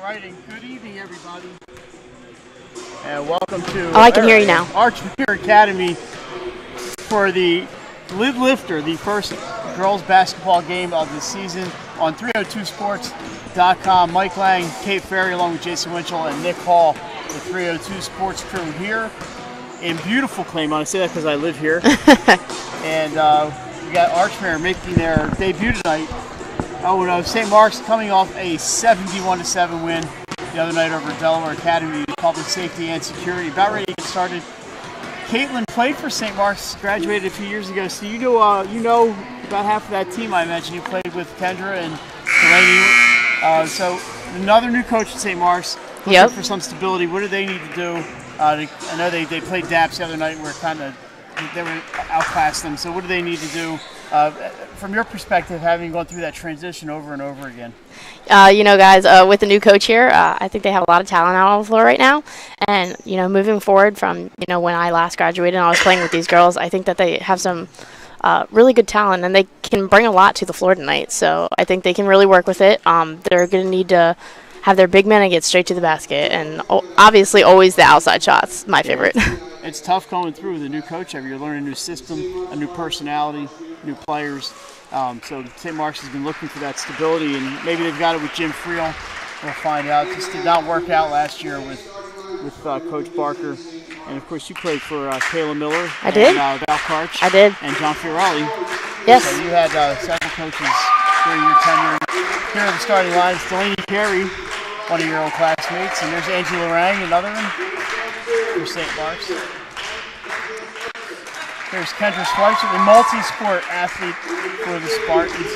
right, and good evening, everybody. And welcome to I can hear you now. Archmere Academy for the Lid Lifter, the first girls basketball game of the season on 302sports.com. Mike Lang, Kate Ferry, along with Jason Winchell and Nick Hall, the 302 Sports crew here in beautiful Claymont. I say that because I live here. And we got Archmere making their debut tonight. Oh, no, St. Mark's coming off a 71-7 win the other night over Delaware Academy, Public Safety and Security. About ready to get started. Caitlin played for St. Mark's, graduated a few years ago, so you know about half of that team. I imagine you played with Kendra and Delaney. So another new coach at St. Mark's, looking for some stability. What do they need to do? I know they played DAPS the other night, and they were outclassed them. So what do they need to do? From your perspective, having gone through that transition over and over again? Guys, with the new coach here, I think they have a lot of talent out on the floor right now. And, moving forward from, when I last graduated and I was playing with these girls, I think that they have some really good talent and they can bring a lot to the floor tonight. So I think they can really work with it. They're going to need to have their big men and get straight to the basket. And obviously always the outside shots, my favorite. It's tough going through with a new coach. You're learning a new system, a new personality, new players. So St. Mark's has been looking for that stability, and maybe they've got it with Jim Friel. We'll find out. Just did not work out last year with Coach Barker. And, of course, you played for Kayla Miller. I did. And Val Karch. I did. And John Fiorelli. Yes. So you had several coaches during your tenure. Here are the starting lines. Delaney Carey, one of your old classmates. And there's Angie Lorang, another one for St. Mark's. There's Kendra Schweitzer, the multi-sport athlete for the Spartans.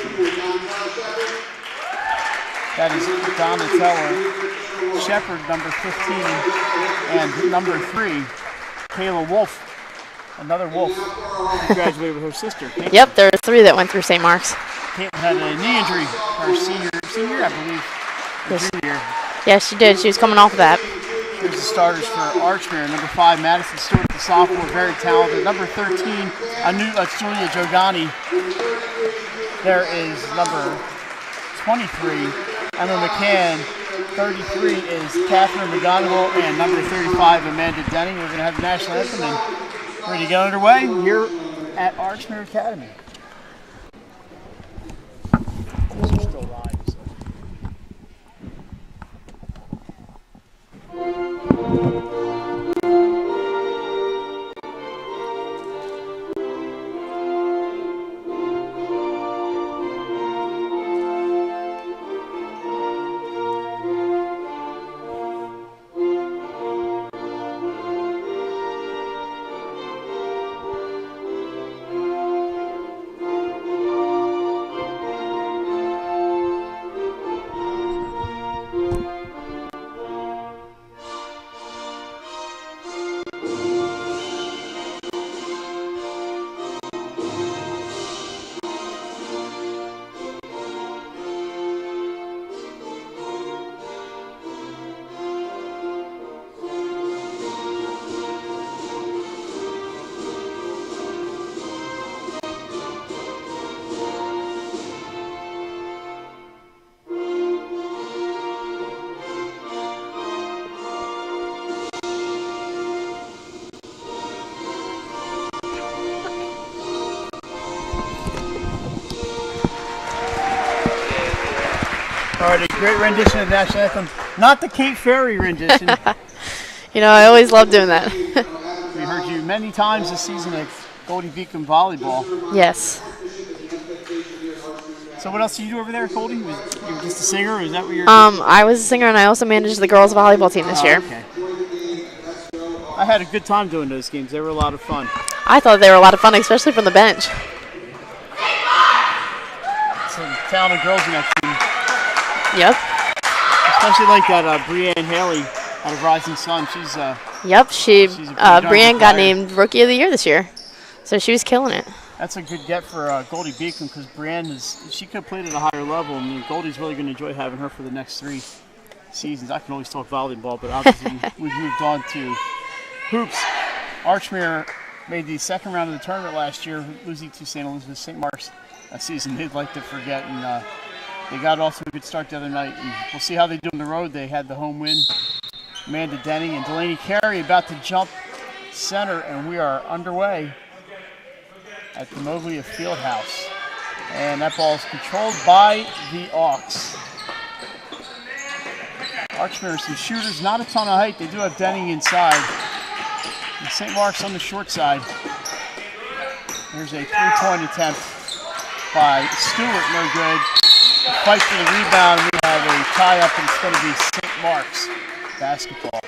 That is Donna Teller. Shepard, number 15, and number 3, Kayla Wolf, another Wolf, who graduated with her sister. Caitlin. Yep, there are 3 that went through St. Mark's. Caitlin had a knee injury her senior, I believe, Yes. junior year. Yes, she did. She was coming off of that. Here's the starters for Archmere. Number 5, Madison Stewart, the sophomore, very talented. Number 13, Julia Jogani. There is number 23, Emma McCann. 33 is Catherine McGonigal, and number 35, Amanda Denning. We're going to have the national anthem and ready to get underway here at Archmere Academy. These are still live. All right, a great rendition of the national anthem. Not the Kate Ferry rendition. I always love doing that. We heard you many times this season at Goldie Beacon Volleyball. Yes. So what else did you do over there, Goldie? You were just a singer, or is that what you're... I was a singer, and I also managed the girls volleyball team this year. Okay. I had a good time doing those games. They were a lot of fun. I thought they were a lot of fun, especially from the bench. Some talented girls in that team. Yep. Especially like that Brianne Haley out of Rising Sun. She's Yep, Brianne got player. named Rookie of the Year this year, so she was killing it. That's a good get for Goldie Beacon, because Brianne she could have played at a higher level, and Goldie's really going to enjoy having her for the next 3 seasons. I can always talk volleyball, but obviously we've moved on to hoops. Archmere made the second round of the tournament last year, losing to St. Elizabeth. St. Mark's a season they'd like to forget, and They got also a good start the other night, and we'll see how they do on the road. They had the home win. Amanda Denning and Delaney Carey about to jump center, and we are underway at the Moglia Fieldhouse. And that ball is controlled by the Auks. Archmere, some shooters, not a ton of height. They do have Denning inside. And St. Mark's on the short side. There's a three-point attempt by Stewart, no good. Fight for the rebound. We have a tie-up, and it's going to be St. Mark's basketball.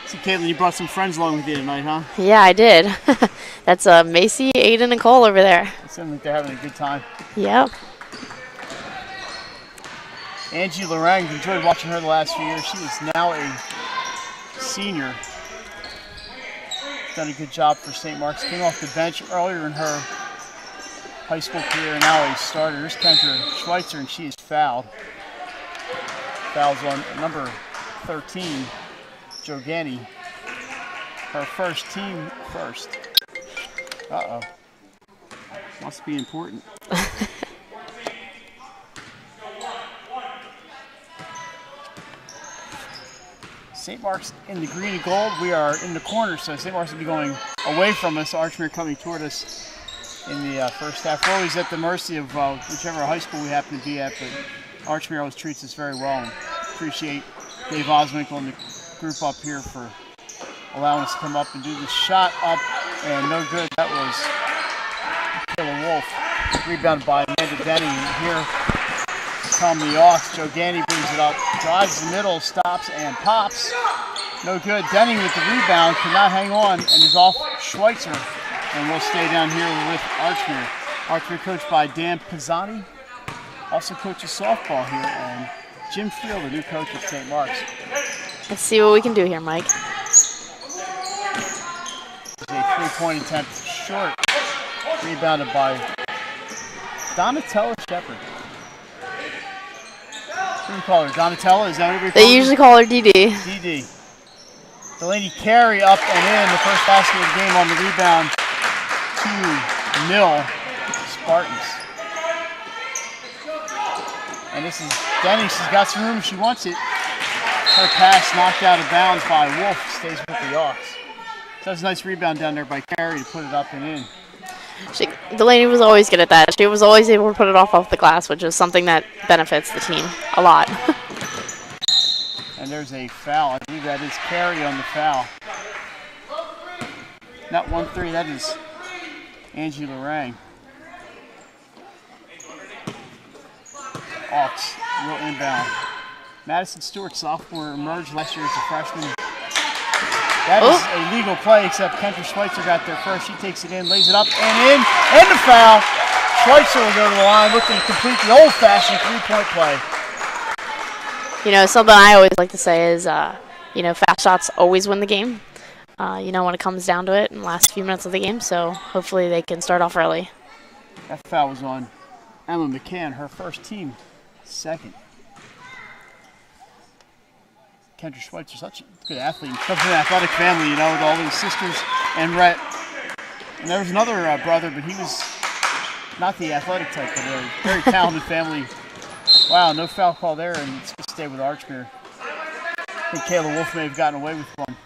See, Caitlin, you brought some friends along with you tonight, huh? Yeah, I did. That's Macy, Aiden, and Cole over there. It seems like they're having a good time. Yep. Angie Lorang, enjoyed watching her the last few years. She is now a senior. Done a good job for St. Mark's. Came off the bench earlier in her high school career and now a starter. Here's Kendra Schweitzer, and she is fouled. Fouls on number 13, Jogani. Her first, team first. Uh-oh. Must be important. St. Mark's in the green and gold. We are in the corner, so St. Mark's will be going away from us. Archmere coming toward us in the first half. We're always at the mercy of whichever high school we happen to be at, but Archmere always treats us very well. And appreciate Dave Oswinkle and the group up here for allowing us to come up and do the shot up, and no good. That was Kayla Wolf. Rebounded by Amanda Denny. And here come the Auks. Joe Gandy brings it up, drives the middle, stops and pops. No good. Denny with the rebound, cannot hang on, and is off Schweitzer. And we'll stay down here with Archmere. Archmere coached by Dan Pizzani. Also coaches softball here, and Jim Field, the new coach at St. Mark's. Let's see what we can do here, Mike. A three-point attempt short. Rebounded by Donatella Shepard. What do you call her? Donatella? Is that what we call her? They usually call her DD. DD. Delaney Carey up and in. The first basket of the game on the rebound. 2-0 Spartans. And this is Denny. She's got some room. She wants it. Her pass knocked out of bounds by Wolf. Stays with the Auks. So that's a nice rebound down there by Carey to put it up and in. Delaney was always good at that. She was always able to put it off the glass, which is something that benefits the team a lot. And there's a foul. I believe that is Carey on the foul. Not 1-3. That is Angie Lorang. Auks will inbound. Madison Stewart, sophomore, emerged last year as a freshman. That is a legal play, except Kendra Schweitzer got there first. She takes it in, lays it up, and in, and the foul. Schweitzer will go to the line, looking to complete the old-fashioned three-point play. You know, something I always like to say is, you know, fast shots always win the game. You know, when it comes down to it in the last few minutes of the game, so hopefully they can start off early. That foul was on Emma McCann, her first team, second. Kendra Schweitzer, such a good athlete. Comes from an athletic family, you know, with all his sisters and Rhett. And there was another brother, but he was not the athletic type, but a very talented family. Wow, no foul call there, and it's going to stay with Archmere. I think Kayla Wolf may have gotten away with one.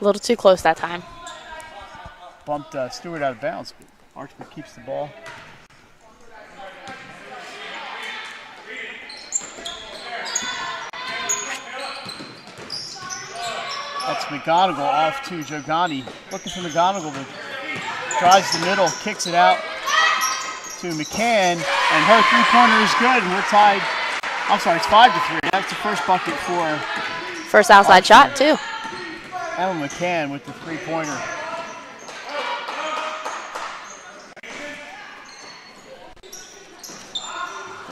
A little too close that time. Bumped Stewart out of bounds, but Archmere keeps the ball. That's McGonigal off to Jogani. Looking for McGonigal, but drives the middle, kicks it out to McCann, and her three-pointer is good, and we're tied. I'm sorry, it's 5-3. That's the first bucket for first outside shot, too. Emma McCann with the three-pointer.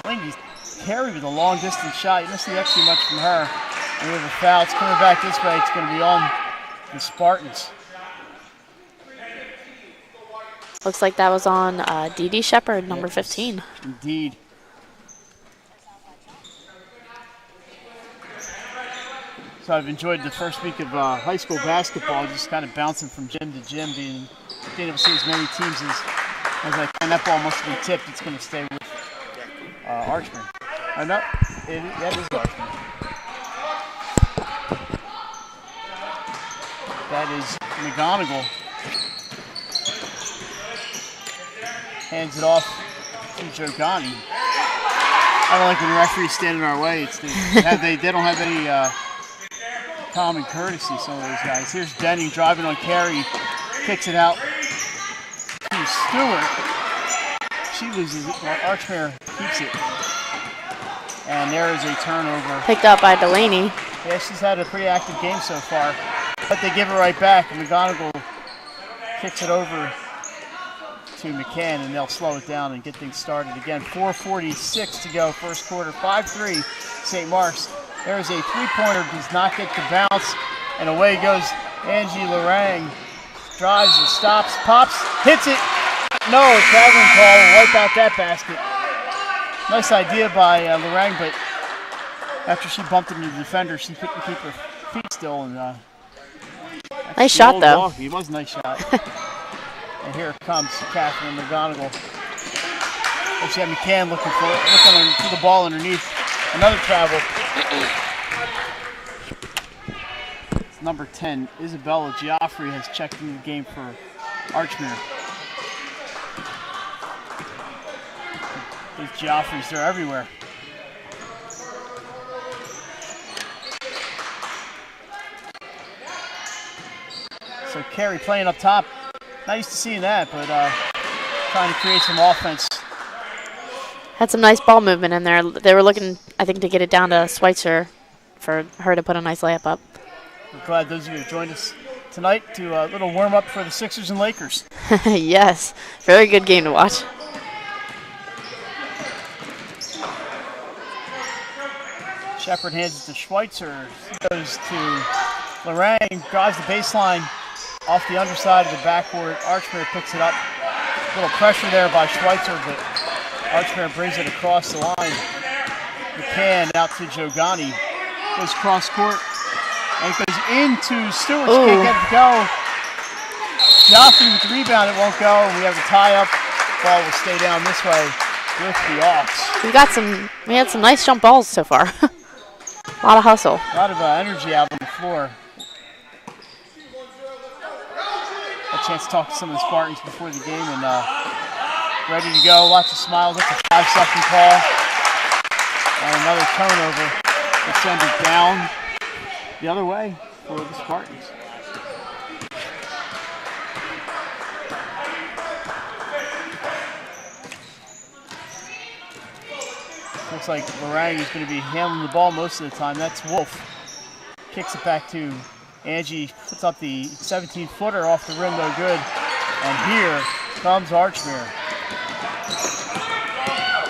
Delaney Carey with a long-distance shot. You don't see that too much from her. And we have a foul. It's coming back this way. It's going to be on the Spartans. Looks like that was on DD Shepard, number 15. Indeed. So I've enjoyed the first week of high school basketball, just kind of bouncing from gym to gym, being able to see as many teams as I can. That ball must have been tipped. It's going to stay with Archmere. No, that is Archmere. That is McGonigal. Hands it off to Jogani. I don't like when the referees stand in our way. They don't have any common courtesy, some of those guys. Here's Denning driving on Carey. Kicks it out to Stewart. She loses it. Well, Archmere keeps it. And there is a turnover. Picked up by Delaney. Yeah, she's had a pretty active game so far. But they give it right back. McGonigal kicks it over to McCann, and they'll slow it down and get things started again. 4:46 to go, first quarter. 5-3, St. Mark's. There's a three-pointer, does not get the bounce, and away goes Angie Lorang. Drives and stops, pops, hits it. No, a traveling call will wipe out that basket. Nice idea by Lorang, but after she bumped into the defender, she couldn't keep her feet still. And nice shot, though. It was a nice shot. And here comes Catherine McGonigal. She had McCann looking for the ball underneath. Another travel. Number 10, Isabella Geoffrey, has checked into the game for Archmere. These Geoffreys, they're everywhere. So Carey playing up top. Not used to seeing that, but trying to create some offense. Had some nice ball movement in there. They were looking, I think, to get it down to Schweitzer for her to put a nice layup up. We're glad those of you have joined us tonight to a little warm-up for the Sixers and Lakers. Yes, very good game to watch. Shepard hands it to Schweitzer. He goes to Lorang, drives the baseline off the underside of the backboard. Archmere picks it up. A little pressure there by Schweitzer, but Archmere brings it across the line. McCann out to Jogani. Goes cross court. And it goes into Stewart. She can't get it to go. Joffrey with the rebound. It won't go. We have a tie-up. Ball will stay down this way with the Hawks. We had some nice jump balls so far. A lot of hustle. A lot of energy out on the floor. A chance to talk to some of the Spartans before the game, and ready to go. Lots of smiles. That's a 5-second call. And another turnover. They send it down the other way for the Spartans. Looks like Lorang is going to be handling the ball most of the time. That's Wolf. Kicks it back to Angie. Puts up the 17-footer off the rim, no good. And here comes Archmere.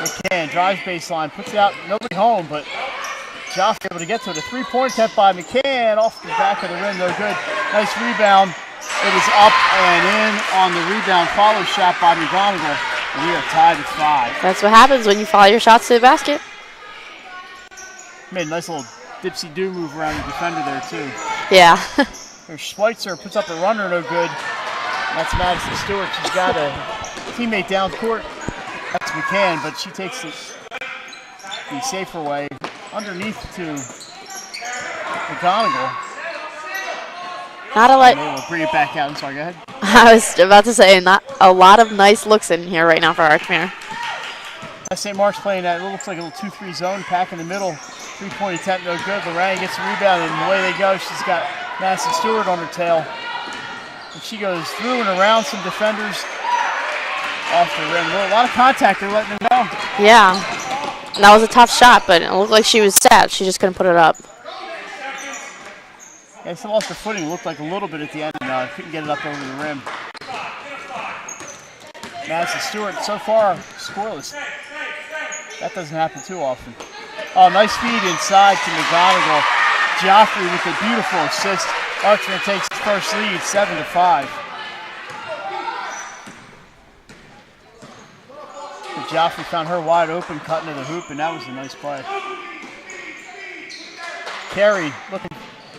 McCann drives baseline, puts it out, nobody home, but Joffrey able to get to it. A three-point attempt by McCann off the back of the rim, no good. Nice rebound. It is up and in on the rebound. Follow shot by McGonigal. And we are tied at 5. That's what happens when you follow your shots to the basket. Made a nice little dipsy-do move around the defender there, too. Yeah. Here's Schweitzer, puts up a runner, no good. That's Madison Stewart. She's got a teammate down court. That's McCann, but she takes the safer way underneath to McGonigal. Not a lot. We'll bring it back out. I'm sorry, go ahead. I was about to say, not a lot of nice looks in here right now for Archmere. St. Mark's playing that. It looks like a little 2-3 zone. Pack in the middle. Three-point attempt, no good. Lorang gets the rebound, and away they go. She's got Madison Stewart on her tail. And she goes through and around some defenders off the rim. A lot of contact. They're letting them go. Yeah. And that was a tough shot, but it looked like she was set. She just couldn't put it up. Yeah, she lost her footing. It looked like a little bit at the end. And couldn't get it up over the rim. Madison Stewart, so far, scoreless. That doesn't happen too often. Oh, nice feed inside to McGonigal. Joffrey with a beautiful assist. Archmere takes its first lead, 7-5. And Joffrey found her wide open, cutting to the hoop, and that was a nice play. Carey looking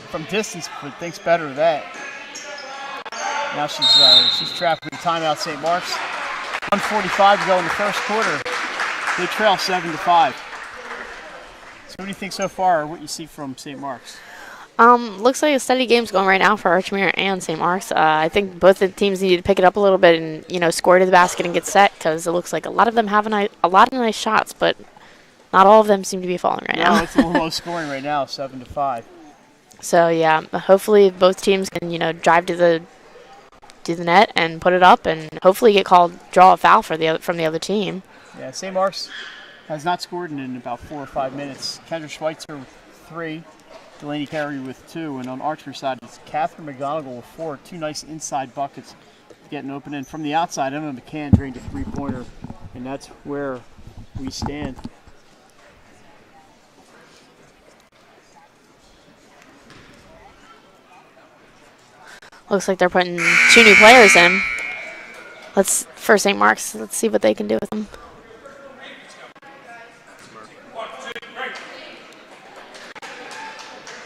from distance, but thinks better of that. Now she's trapped with a timeout, St. Mark's. 1:45 to go in the first quarter. They trail 7-5. So what do you think so far, what you see from St. Mark's? Looks like a steady game's going right now for Archmere and St. Mark's. I think both the teams need to pick it up a little bit and, score to the basket and get set, because it looks like a lot of them have a lot of nice shots, but not all of them seem to be falling right now. No, it's a little low scoring right now, 7-5. So, yeah, hopefully both teams can, drive to the net and put it up and hopefully draw a foul from the other team. Yeah, St. Mark's has not scored in about 4 or 5 minutes. Kendra Schweitzer with 3. Delaney Carey with 2, and on Archmere side, it's Catherine McGonigal with 4. 2 nice inside buckets getting open. And from the outside, Emma McCann drained a 3-pointer, and that's where we stand. Looks like they're putting 2 new players in. For St. Mark's, let's see what they can do with them.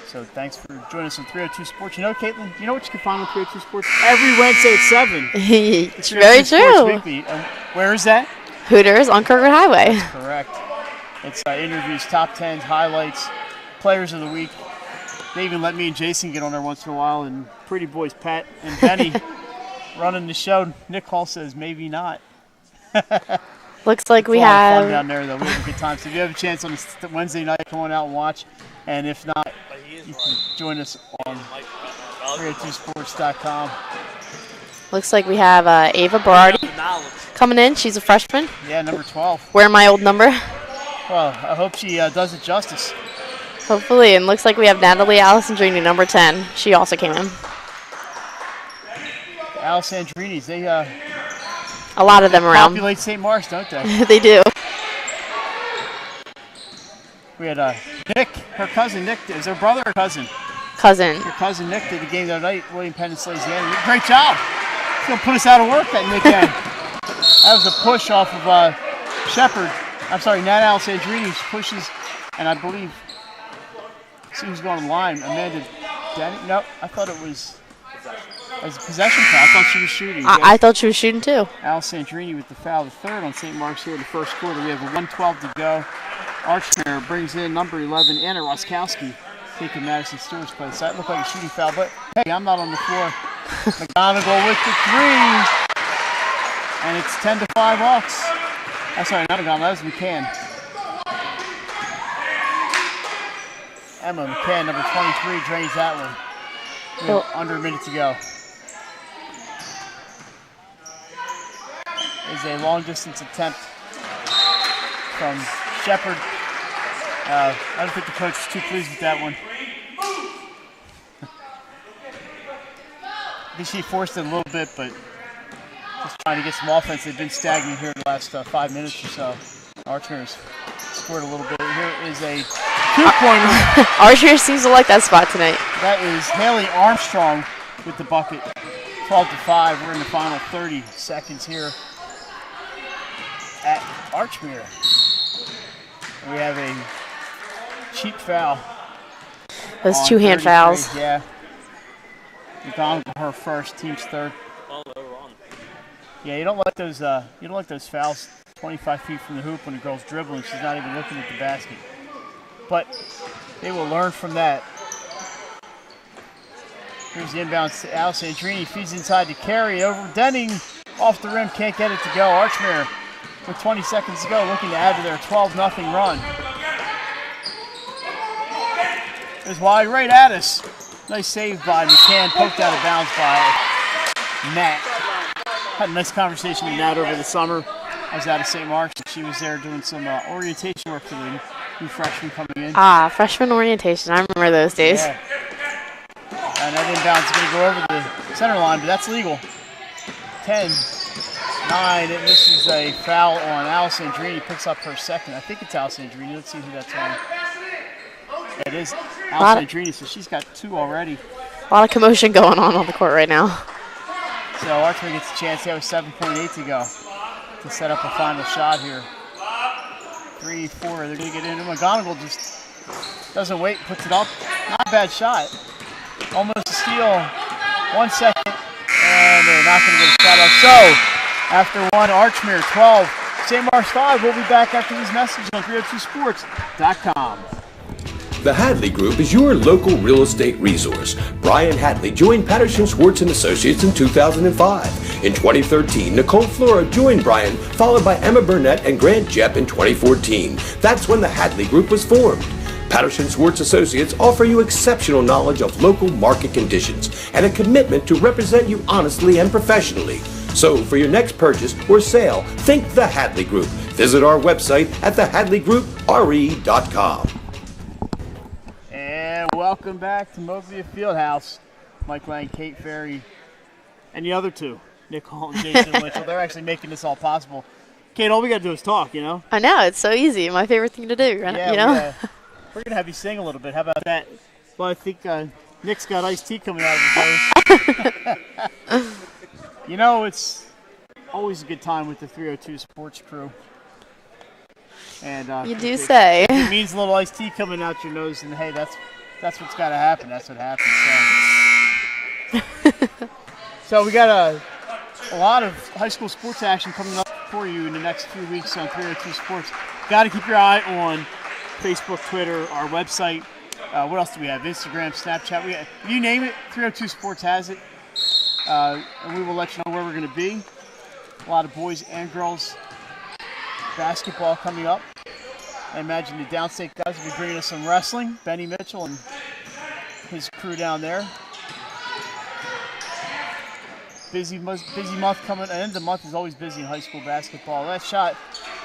So thanks for joining us on 302 Sports. You know, Caitlin, you know what you can find on 302 Sports? Every Wednesday at 7. It's very true. Where is that? Hooters on Kirkwood Highway. That's correct. It's interviews, top 10s, highlights, players of the week. They even let me and Jason get on there once in a while, and pretty boys Pat and Benny running the show. Nick Hall says maybe not. Looks like we have a lot of have fun down there, though. We have a good time. So if you have a chance on a Wednesday night, come on out and watch. And if not, you can join us on 302sports.com. Looks like we have Ava Berardi coming in. She's a freshman. Yeah, number 12. Wearing my old number. Well, I hope she does it justice. Hopefully. And looks like we have Natalie Alessandrini, number 10. She also came in. The Alessandrinis, they a lot of them around. Populate St. Mark's, don't they? They do. We had Nick, her cousin Nick. Is her brother or cousin? Cousin. Your cousin Nick did the game the other night. William Penn and Slaziani. Great job. He's going to put us out of work, that Nick guy. That was a push off of Shepard. I'm sorry, Nat Alessandrini pushes, and I believe, see who's going to the line. Amanda Denny? No, I thought it was as a possession foul. I thought she was shooting. I thought she was shooting too. Alessandrini with the foul, the third on St. Mark's here in the first quarter. We have a 1:12 to go. Archmere brings in number 11, Anna Roskowski, taking Madison Stewart's place. That looked like a shooting foul, but hey, I'm not on the floor. McGonigal with the 3, and it's 10-5 Hawks. I'm sorry, not McGonigal, that was McCann. Emma McCann, number 23, drains that one. We have under a minute to go. Is a long distance attempt from Shepard. I don't think the coach is too pleased with that one. I think she forced it a little bit, but just trying to get some offense. They've been stagnant here the last 5 minutes or so. Archmere's scored a little bit. Here is a 2-pointer. Archmere seems to like that spot tonight. That is Haley Armstrong with the bucket. 12-5. We're in the final 30 seconds here at Archmere. We have a cheap foul. Those 2-hand fouls. Yeah. McDonald her first, team's third. Yeah, you don't like those fouls 25 feet from the hoop when a girl's dribbling. She's not even looking at the basket. But they will learn from that. Here's the inbound. Alessandrini feeds inside to Carey over Denning. Off the rim, can't get it to go. Archmere with 20 seconds to go, looking to add to their 12-0 run. It's wide right at us. Nice save by McCann, poked out of bounds by Nat. Had a nice conversation with Nat over the summer. I was out of St. Mark's. She was there doing some orientation work for the new freshman coming in. Ah, freshman orientation. I remember those days. Yeah. And that inbound is going to go over the center line, but that's legal. 10, 9, and this is a foul on Alessandrini. Picks up her second. I think it's Alessandrini. Let's see who that's on. It is Alessandrini, so she's got 2 already. A lot of commotion going on the court right now. So Archmere gets a chance here with 7.8 to go to set up a final shot here. 3, 4, they're going to get into McGonigal, just doesn't wait, puts it up. Not a bad shot. Almost a steal. 1 second, and they're not going to get a shot up. So After 1, Archmere 12, St. Mark's 5. We'll be back after these messages on 302sports.com. The Hadley Group is your local real estate resource. Brian Hadley joined Patterson Schwartz & Associates in 2005. In 2013, Nicole Flora joined Brian, followed by Emma Burnett and Grant Jepp in 2014. That's when the Hadley Group was formed. Patterson Schwartz Associates offer you exceptional knowledge of local market conditions and a commitment to represent you honestly and professionally. So for your next purchase or sale, think the Hadley Group. Visit our website at thehadleygroupre.com. And welcome back to Mobley Fieldhouse. Mike Lang, Kate Ferry, and the other two, Nick Hall and Jason Mitchell. They're actually making this all possible. Kate, all we got to do is talk, you know? I know. It's so easy. My favorite thing to do, right? Yeah, you know? We're going to have you sing a little bit. How about that? Well, I think Nick's got iced tea coming out of his nose. You know, it's always a good time with the 302 Sports crew. And you do say. It means a little iced tea coming out your nose, and hey, that's what's got to happen. That's what happens. So we got a lot of high school sports action coming up for you in the next few weeks on 302 Sports. Got to keep your eye on Facebook, Twitter, our website. What else do we have? Instagram, Snapchat. You name it, 302 Sports has it. And we will let you know where we're going to be. A lot of boys and girls basketball coming up. I imagine the downstate guys will be bringing us some wrestling. Benny Mitchell and his crew down there. Busy month coming. The end of the month is always busy in high school basketball. That shot,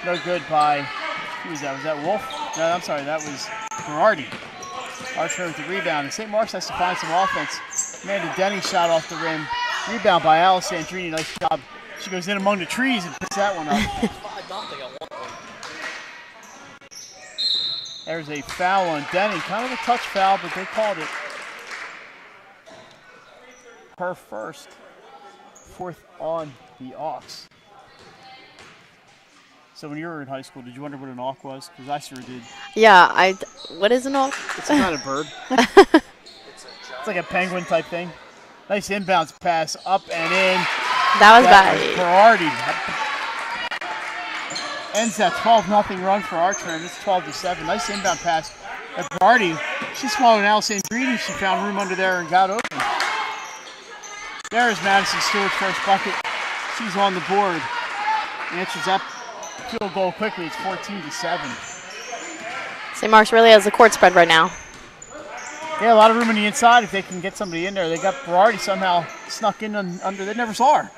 no good by, who was that? Was that Wolf? No, I'm sorry, that was Berardi. Archer with the rebound. And St. Mark's has to find some offense. Amanda Denny shot off the rim. Rebound by Alice Sandrini. Nice job. She goes in among the trees and puts that one up. There's a foul on Denny. Kind of a touch foul, but they called it. Her first. Fourth on the Auks. So when you were in high school, did you wonder what an auk was? Because I sure did. Yeah, what is an auk? It's not a bird. It's like a penguin type thing. Nice inbounds pass up and in. That was bad. Berardi ends that 12-0 run for Archmere, and it's 12-7. Nice inbound pass at Berardi. She swallowed Alice Andrini. She found room under there and got open. There's Madison Stewart's first bucket. She's on the board. Answers that field goal quickly. It's 14-7. St. Mark's really has the court spread right now. Yeah, a lot of room on the inside if they can get somebody in there. They got Berardi somehow snuck in under. They never saw her.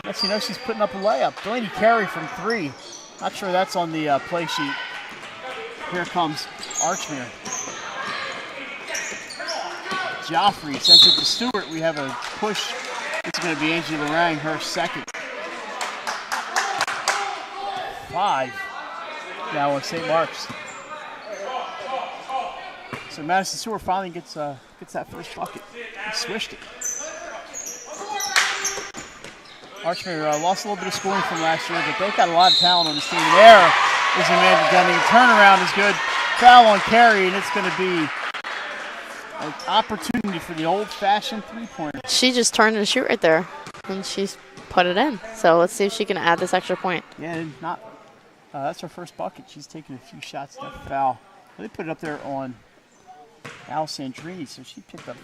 Next you know, she's putting up a layup. Delaney Carey from 3. Not sure that's on the play sheet. Here comes Archmere. Joffrey sends it to Stewart. We have a push. It's going to be Angie Lorang, her second. 5 now on St. Mark's. So Madison Stewart finally gets that first bucket. He swished it. Archmere lost a little bit of scoring from last year, but they've got a lot of talent on this team. There is Amanda Denny. Turnaround is good. Foul on Carey, and it's going to be an opportunity for the old-fashioned three-pointer. She just turned and shoot right there, and she's put it in. So let's see if she can add this extra point. Yeah, that's her first bucket. She's taken a few shots to foul. They put it up there on Al Sandrini, so she picked up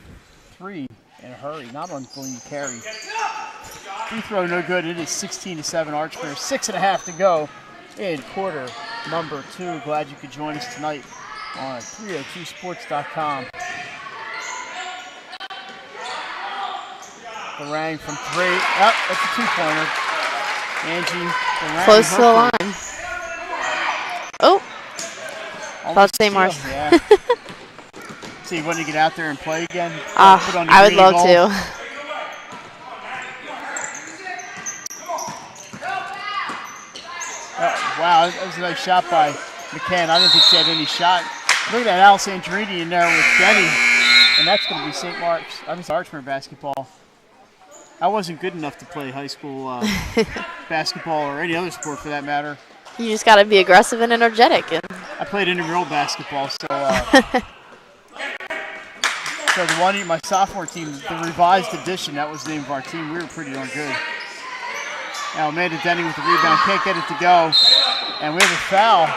3 in a hurry, not on Delaney Carey. Free throw no good. It is 16-7 Archmere. 6.5 to go in quarter number 2. Glad you could join us tonight on 302sports.com. Lorang from 3. Oh, that's a 2-pointer. Angie Lorang. Close to the line. Oh. About St. Mark's. Yeah. So you want to get out there and play again? I would love to. Wow, that was a nice shot by McCann. I didn't think she had any shot. Look at that Alice Andrini in there with Denny. And that's going to be St. Mark's. I mean, Archmere basketball. I wasn't good enough to play high school basketball or any other sport for that matter. You just got to be aggressive and energetic. I played intramural basketball, so so the one my sophomore team, the revised edition, that was the name of our team. We were pretty darn good. Now Amanda Denning with the rebound, can't get it to go. And we have a foul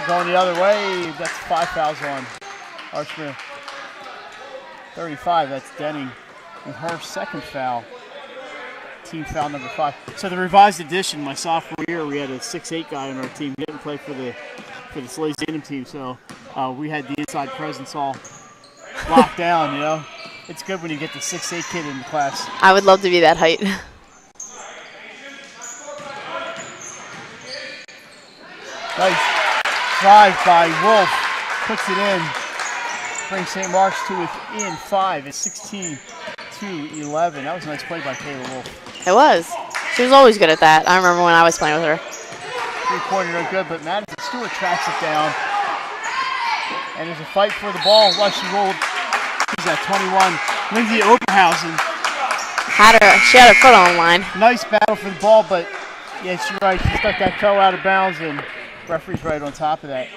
going the other way. That's 5 fouls on Archmere. 35, that's Denning. And her second foul. Team foul number 5. So the revised edition, my sophomore year, we had a 6'8" guy on our team. He didn't play for the Slade Stadium team, so we had the inside presence all locked down, you know. It's good when you get the 6'8" kid in the class. I would love to be that height. Nice drive by Wolf. Puts it in. Brings St. Mark's to within 5. It's 16-11. That was a nice play by Kayla Wolf. It was. She was always good at that. I remember when I was playing with her. Three-pointer no good, but Madison Stewart tracks it down. And there's a fight for the ball. Well, she rolled. She's at 21. Lindsay Oberhausen. She had her foot on the line. Nice battle for the ball, but yes, you're right. She stuck that toe out of bounds, and referee's right on top of that.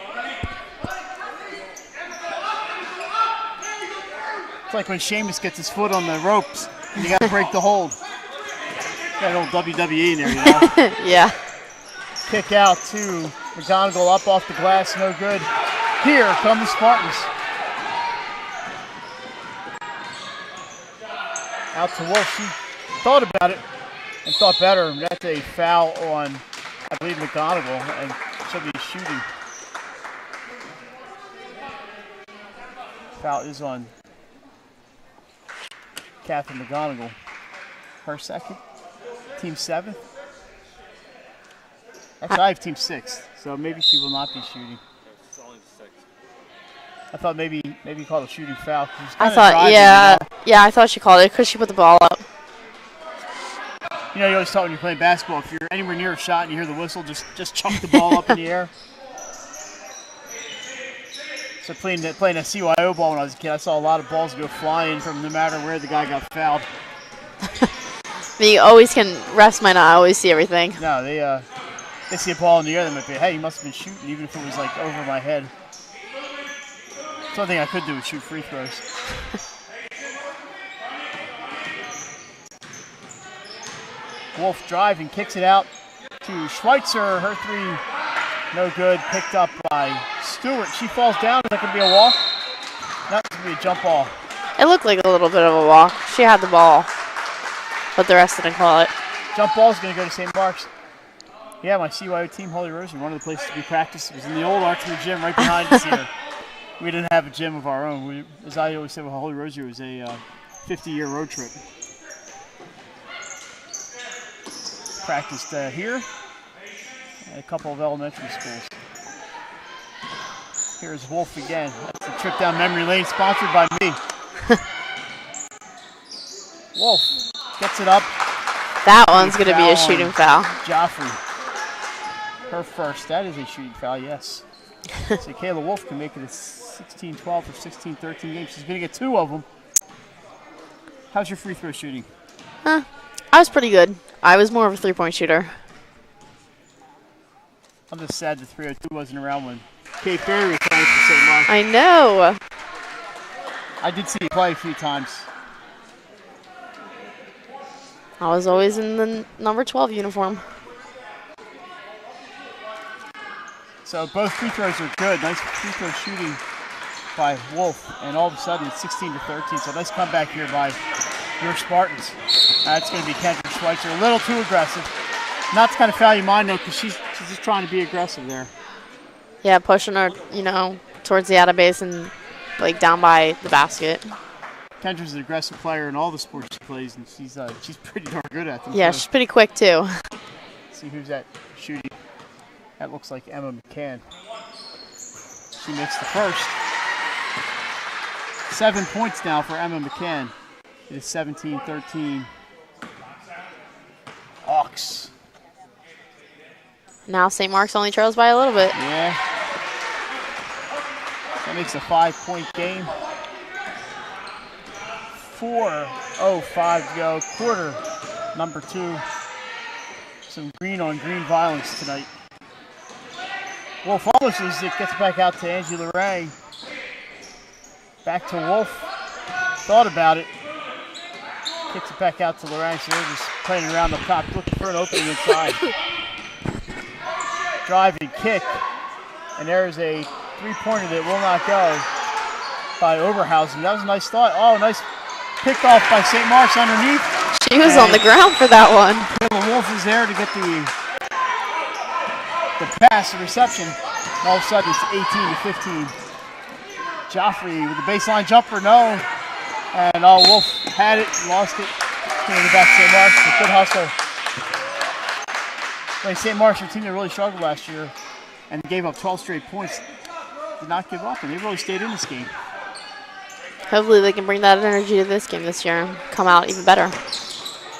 It's like when Sheamus gets his foot on the ropes, and you got to break the hold. That old WWE in there, you know? Yeah. Kick out to McGonigal up off the glass, no good. Here come the Spartans. Out to Wolf. She thought about it and thought better. That's a foul on, I believe, McGonigal, and she'll be shooting. Foul is on Catherine McGonigal. Her second. Team 7th. Actually, I have team 6th, so maybe she will not be shooting. I thought maybe you called a shooting foul. I thought, driving, yeah, you know? Yeah, I thought she called it because she put the ball up. You know, you always thought when you're playing basketball, if you're anywhere near a shot and you hear the whistle, just chuck the ball up in the air. So playing a CYO ball when I was a kid, I saw a lot of balls go flying from no matter where the guy got fouled. You always can. Refs might not always see everything. No, they see a ball in the air, they might be, hey, you must have been shooting, even if it was like over my head. Something I could do is shoot free throws. Wolf driving, kicks it out to Schweitzer. Her three, no good. Picked up by Stewart. She falls down. Is that going to be a walk? That's going to be a jump ball. It looked like a little bit of a walk. She had the ball, but the rest didn't call it. Jump ball is going to go to St. Mark's. Yeah, my CYO team, Holy Rosary, one of the places we practiced was in the old Archmere gym right behind us here. We didn't have a gym of our own. As I always said, Holy Rosary was a 50-year road trip. Practiced here and a couple of elementary schools. Here's Wolf again. That's a trip down memory lane sponsored by me. Wolf gets it up. That one's going to be a shooting foul. Joffrey. Her first. That is a shooting foul, yes. So Kayla Wolf can make it a 16-12 or 16-13 game. She's going to get 2 of them. How's your free throw shooting? I was pretty good. I was more of a three-point shooter. I'm just sad the 302 wasn't around when Kate Ferry was playing for St. Mark's. I know. I did see you play a few times. I was always in the number 12 uniform. So both free throws are good. Nice free throw shooting by Wolf. And all of a sudden it's 16-13. So nice comeback here by your Spartans. That's going to be Kendra Schweitzer. A little too aggressive. Not the kind of foul you mind, though, because she's just trying to be aggressive there. Yeah, pushing her, towards the outer base and, down by the basket. Kendra's an aggressive player in all the sports she plays, and she's pretty darn good at them. Yeah, she's pretty quick, too. See who's that shooting. That looks like Emma McCann. She makes the first. 7 points now for Emma McCann. It is 17-13. Hawks. Now St. Mark's only trails by a little bit. Yeah. That makes a 5-point game. 4:05 to go. Quarter number 2. Some green on green violence tonight. Wolf almost loses it. Gets back out to Angie Lorang. Back to Wolf. Thought about it. Kicks it back out to Lorang. So they're just playing around the top, looking for an opening inside. Driving kick, and there's a three-pointer that will not go by Oberhausen. That was a nice thought. Oh, nice pick off by St. Mark's underneath. She was on the ground for that one. Kayla Wolf is there to get the pass, the reception. And all of a sudden, it's 18 to 15. Joffrey with the baseline jumper, no. And Wolf had it, lost it. Getting it back to St. Mark's, but good hustle. Like St. Mark's, your team that really struggled last year and gave up 12 straight points, did not give up, and they really stayed in this game. Hopefully they can bring that energy to this game this year and come out even better.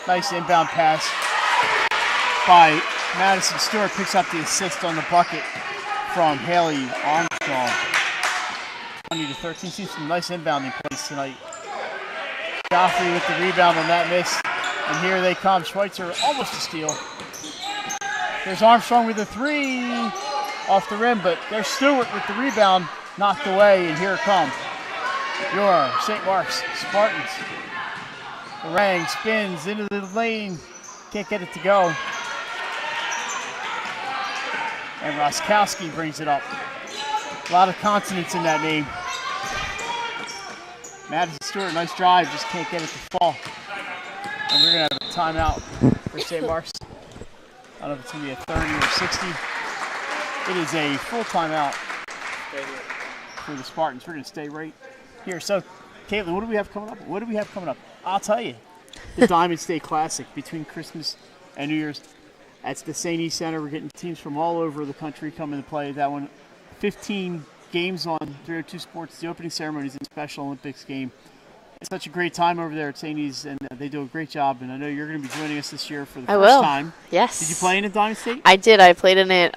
Nice inbound pass by Madison Stewart, picks up the assist on the bucket from Haley Armstrong. 20 to 13, seems some nice inbounding plays tonight. Joffrey with the rebound on that miss, and here they come. Schweitzer almost a steal. There's Armstrong with the three off the rim, but there's Stewart with the rebound, knocked away, and here it comes. Your St. Mark's Spartans. Orang spins into the lane, can't get it to go. And Roskowski brings it up. A lot of consonants in that name. Madison Stewart, nice drive, just can't get it to fall. And we're going to have a timeout for St. Mark's. I don't know if it's going to be a 30 or 60. It is a full timeout for the Spartans. We're going to stay right here. So, Caitlin, what do we have coming up? I'll tell you. The Diamond State Classic between Christmas and New Year's. That's the St. E Center. We're getting teams from all over the country coming to play that one. 15 games on 302 Sports. The opening ceremony is a Special Olympics game. It's such a great time over there at St. E's, and they do a great job. And I know you're going to be joining us this year for the first time. Yes. Did you play in Diamond State? I did. I played in it.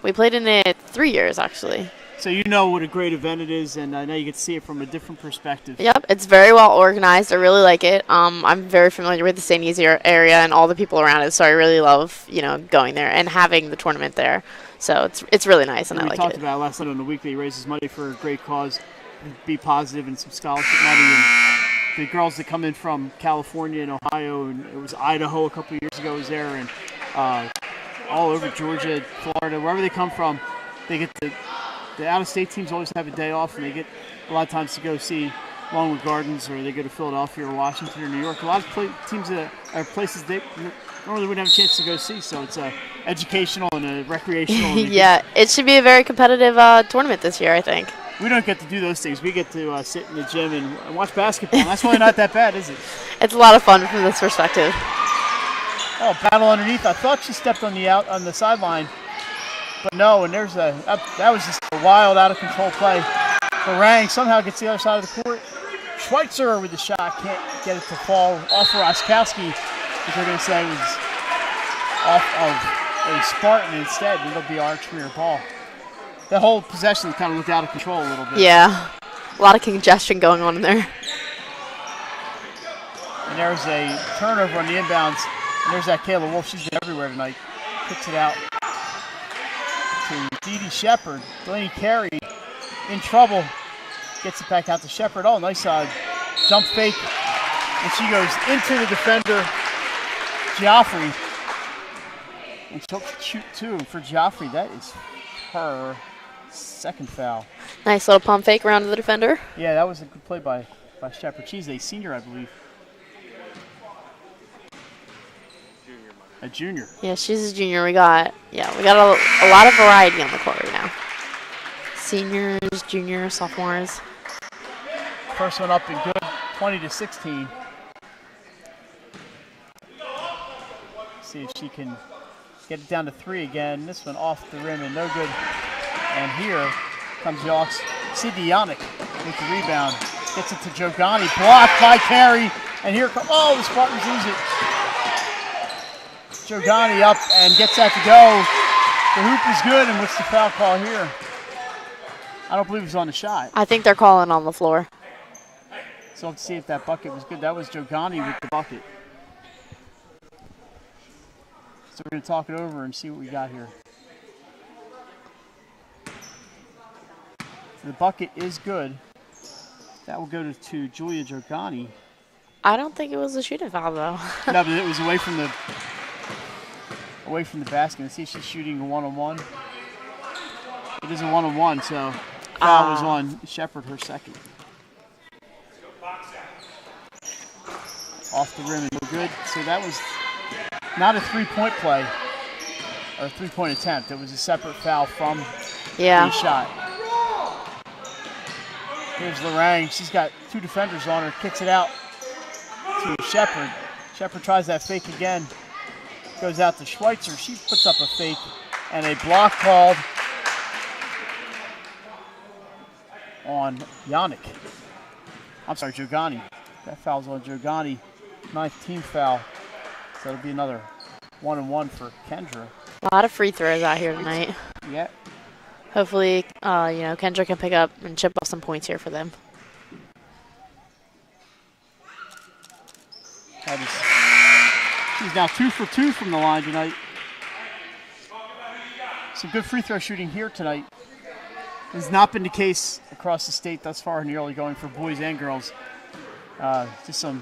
We played in it 3 years, actually. So you know what a great event it is, and I know you get to see it from a different perspective. Yep, it's very well organized. I really like it. I'm very familiar with the St. E's area and all the people around it, so I really love going there and having the tournament there. So it's really nice, and I like it. We talked about it last night on the weekly. Raises money for a great cause, Be Positive, and some scholarship money. And the girls that come in from California and Ohio, and it was Idaho a couple of years ago was there, and all over Georgia, Florida, wherever they come from, they get the out-of-state teams always have a day off, and they get a lot of times to go see Longwood Gardens, or they go to Philadelphia or Washington or New York. A lot of teams that are places they normally wouldn't have a chance to go see, so it's educational and a recreational. Yeah, it should be a very competitive tournament this year, I think. We don't get to do those things. We get to sit in the gym and watch basketball. And that's really not that bad, is it? It's a lot of fun from this perspective. Oh, battle underneath. I thought she stepped on the sideline. But no, and there's that was just a wild, out-of-control play. Barang somehow gets the other side of the court. Schweitzer with the shot, can't get it to fall off of Roskowski, which they're going to say was off of a Spartan instead. It'll be Archmere ball. That whole possession kind of looked out of control a little bit. Yeah, a lot of congestion going on in there. And there's a turnover on the inbounds. And there's that Kayla Wolf. She's been everywhere tonight. Kicks it out to Dee Dee Shepard. Delaney Carey in trouble. Gets it back out to Shepard. Oh, nice jump fake. And she goes into the defender, Joffrey. And she'll shoot two for Joffrey. That is her second foul. Nice little pump fake around the defender. Yeah, that was a good play by Shepard. She's a senior, I believe. A junior. Yeah, she's a junior. We got a lot of variety on the court right now. Seniors, juniors, sophomores. First one up and good, 20 to 16. See if she can get it down to three again. This one off the rim and no good. And here comes Yawks. Sydney Yannick with the rebound. Gets it to Jogani, blocked by Carey. And here comes, the Spartans lose it. Jogani up and gets that to go. The hoop is good, and what's the foul call here? I don't believe it was on the shot. I think they're calling on the floor. So let's see if that bucket was good. That was Jogani with the bucket. So we're going to talk it over and see what we got here. So the bucket is good. That will go to Julia Jogani. I don't think it was a shooting foul, though. No, but it was away from the basket. Let's see if she's shooting a one-on-one. It is a one-on-one, so foul was on Shepard, her second. Off the rim and no good. So that was not a three-point play or a three-point attempt. It was a separate foul from the shot. Here's Lorang. She's got two defenders on her. Kicks it out to Shepard. Shepard tries that fake again. Goes out to Schweitzer. She puts up a fake and a block called on Yannick. I'm sorry, Jogani. That foul's on Jogani. 9th team foul. So it'll be another 1-and-1 for Kendra. A lot of free throws out here tonight. Yeah. Hopefully, Kendra can pick up and chip off some points here for them. She's now 2 for 2 from the line tonight. Some good free throw shooting here tonight. This has not been the case across the state thus far in the early going for boys and girls. Just some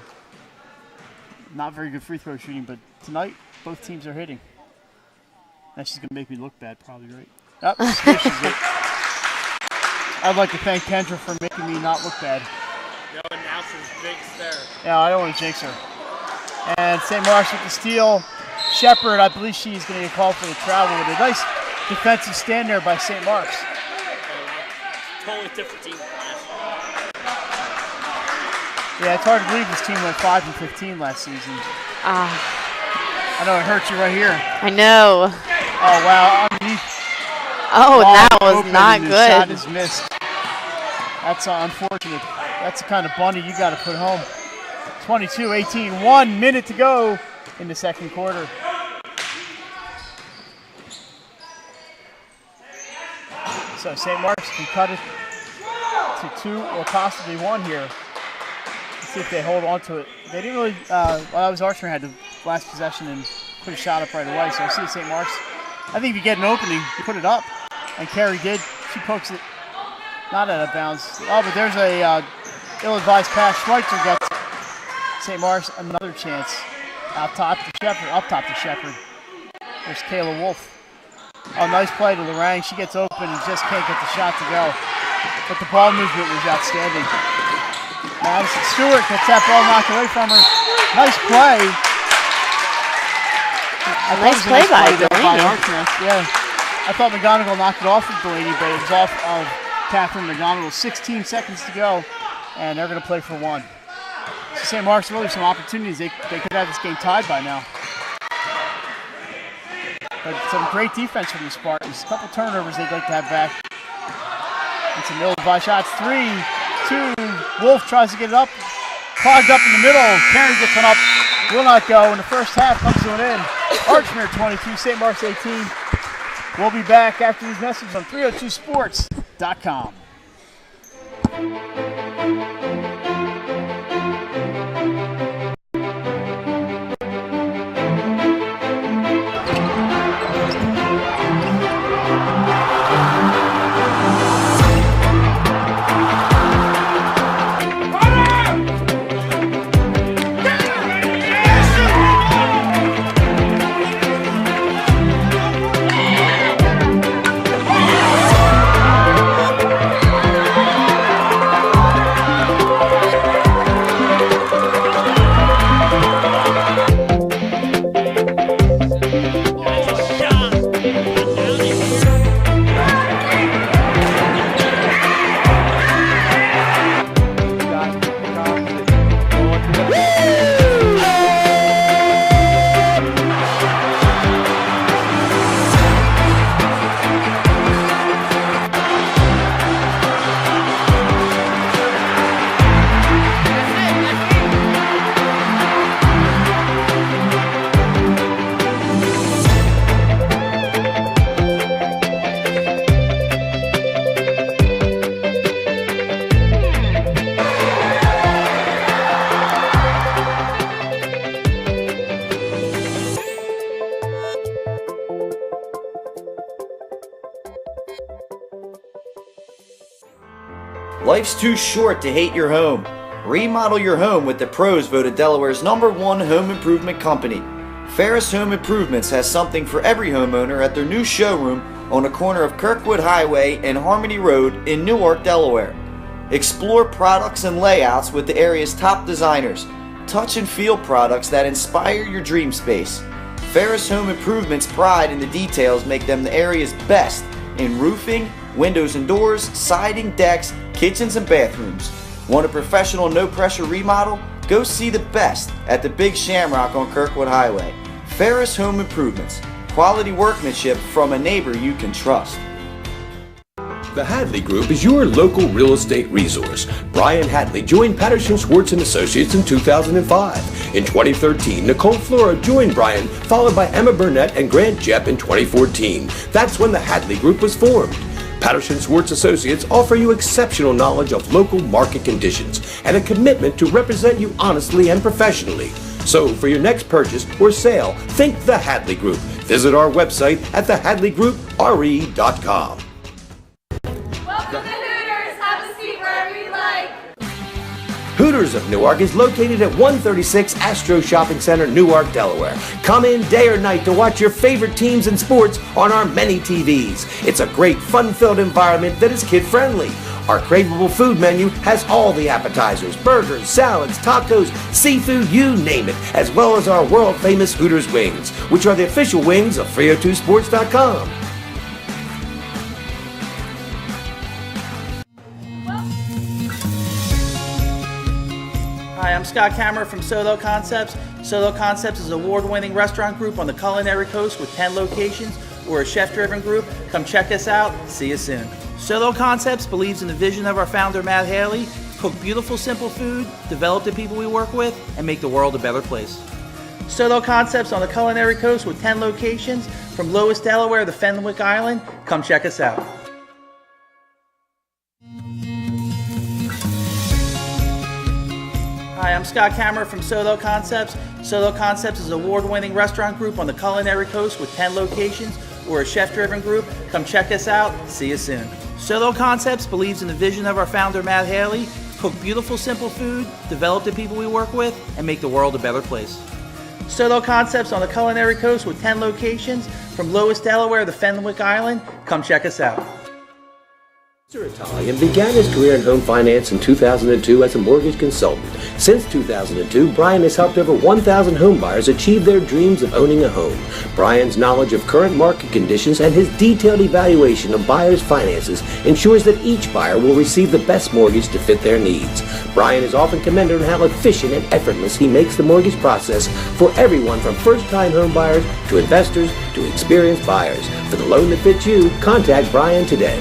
not very good free throw shooting, but tonight both teams are hitting. Now she's going to make me look bad, probably, right? Oh, I'd like to thank Kendra for making me not look bad. No announcer's jinx there. Yeah, I don't want to jinx her. And St. Mark's with the steal. Shepard, I believe she's going to get called for the travel with a nice defensive stand there by St. Mark's. Totally different team. Yeah, it's hard to believe this team went 5-15 last season. I know it hurts you right here. I know. Oh, wow. Underneath. Oh, that was not good. The shot is missed. That's unfortunate. That's the kind of bunny you got to put home. 22-18, 1 minute to go in the second quarter. So St. Mark's can cut it to 2 or possibly 1 here. Let's see if they hold on to it. They didn't really, that was Archmere had the last possession and put a shot up right away. So I see St. Mark's. I think if you get an opening, you put it up. And Carrie did. She pokes it not out of bounds. Oh, but there's a ill-advised pass. Schweitzer gets St. Mark's another chance. Up top to Shepard. There's Kayla Wolf. Oh, nice play to Lorang. She gets open and just can't get the shot to go. But the ball movement was outstanding. Madison Stewart gets that ball knocked away from her. Nice play. Nice play by Delaney. Yeah. I thought McGonigal knocked it off of Delaney, but it was off of Catherine McGonigal. 16 seconds to go, and they're going to play for 1. So St. Mark's really some opportunities. They could have this game tied by now. But some great defense from the Spartans. A couple turnovers they'd like to have back. And some ill-advised shots. 3, 2. Wolf tries to get it up. Clogged up in the middle. Karen gets one up. Will not go. In the first half comes to an end. Archmere 22, St. Mark's 18. We'll be back after these messages on 302sports.com. Life's too short to hate your home. Remodel your home with the pros voted Delaware's #1 home improvement company. Ferris Home Improvements has something for every homeowner at their new showroom on the corner of Kirkwood Highway and Harmony Road in Newark, Delaware. Explore products and layouts with the area's top designers. Touch and feel products that inspire your dream space. Ferris Home Improvement's pride in the details make them the area's best in roofing, windows and doors, siding, decks, kitchens, and bathrooms. Want a professional, no-pressure remodel? Go see the best at the Big Shamrock on Kirkwood Highway. Ferris Home Improvements. Quality workmanship from a neighbor you can trust. The Hadley Group is your local real estate resource. Brian Hadley joined Patterson Schwartz & Associates in 2005. In 2013, Nicole Flora joined Brian, followed by Emma Burnett and Grant Jepp in 2014. That's when the Hadley Group was formed. Patterson Schwartz Associates offer you exceptional knowledge of local market conditions and a commitment to represent you honestly and professionally. So for your next purchase or sale, think the Hadley Group. Visit our website at thehadleygroupre.com. Welcome to Hooters. Have a seat wherever you like. Hooters of Newark is located at 136 Astro Shopping Center, Newark, Delaware. Come in day or night to watch your favorite teams and sports on our many TVs. It's a great, fun-filled environment that is kid-friendly. Our craveable food menu has all the appetizers, burgers, salads, tacos, seafood, you name it, as well as our world-famous Hooters wings, which are the official wings of 302sports.com. Hi, I'm Scott Kammerer from Soto Concepts. Soto Concepts is an award-winning restaurant group on the culinary coast with 10 locations. We're a chef-driven group. Come check us out. See you soon. Soto Concepts believes in the vision of our founder, Matt Haley: cook beautiful, simple food, develop the people we work with, and make the world a better place. Soto Concepts on the culinary coast with 10 locations from Lois, Delaware to Fenwick Island. Come check us out. Hi, I'm Scott Kammerer from Soto Concepts. Soto Concepts is an award-winning restaurant group on the culinary coast with 10 locations. We're a chef-driven group. Come check us out. See you soon. Soto Concepts believes in the vision of our founder, Matt Haley: cook beautiful, simple food, develop the people we work with, and make the world a better place. Soto Concepts on the culinary coast with 10 locations from Lois, Delaware to Fenwick Island. Come check us out. Mr. Italian began his career in home finance in 2002 as a mortgage consultant. Since 2002, Brian has helped over 1,000 home buyers achieve their dreams of owning a home. Brian's knowledge of current market conditions and his detailed evaluation of buyers' finances ensures that each buyer will receive the best mortgage to fit their needs. Brian is often commended on how efficient and effortless he makes the mortgage process for everyone from first-time home buyers to investors to experienced buyers. For the loan that fits you, contact Brian today.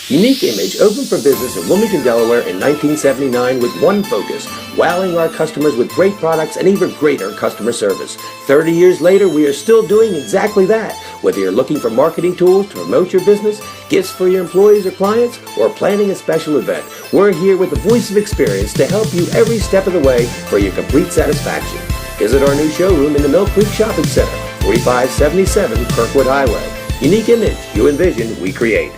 Unique Image opened for business in Wilmington, Delaware in 1979 with one focus: wowing our customers with great products and even greater customer service. 30 years later, we are still doing exactly that. Whether you're looking for marketing tools to promote your business, gifts for your employees or clients, or planning a special event, we're here with the voice of experience to help you every step of the way for your complete satisfaction. Visit our new showroom in the Mill Creek Shopping Center, 4577 Kirkwood Highway. Unique Image, you envision, we create.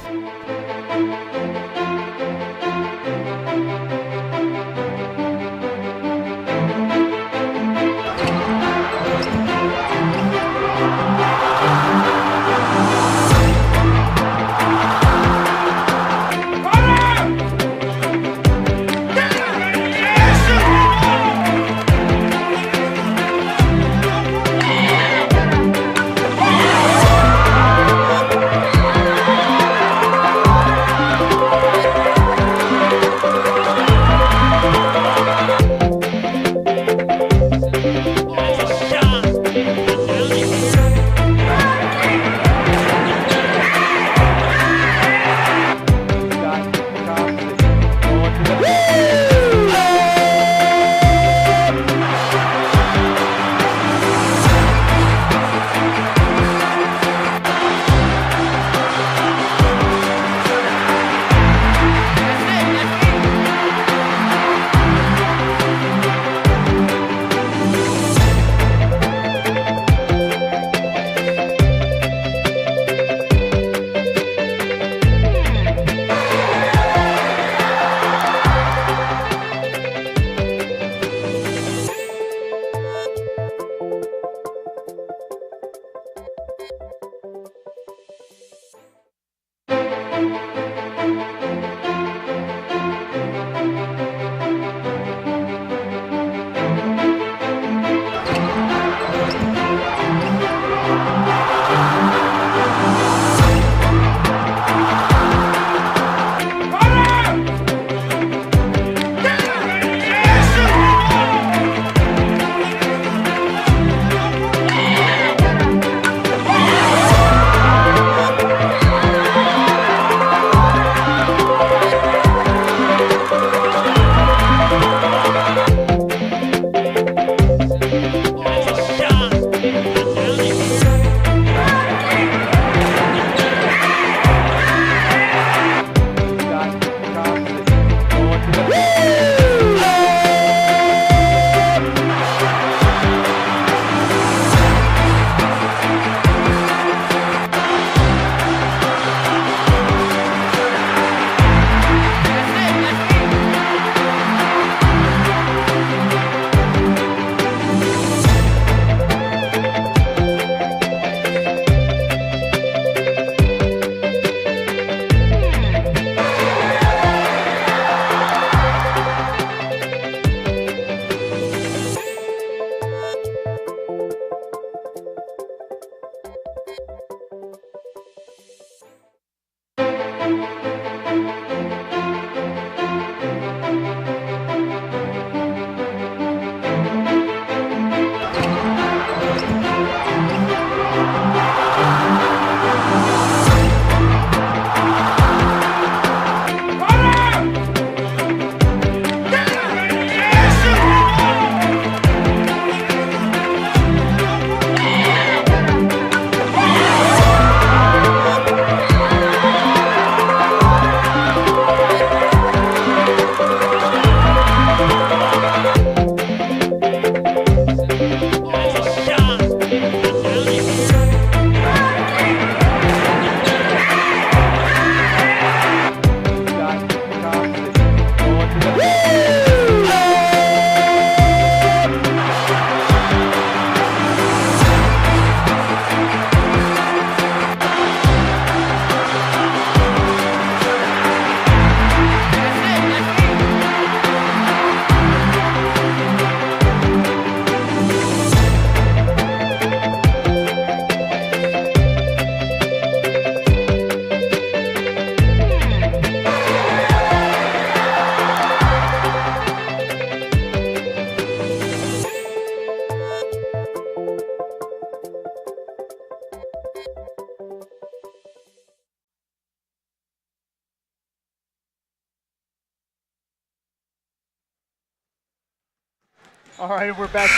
All right, we're back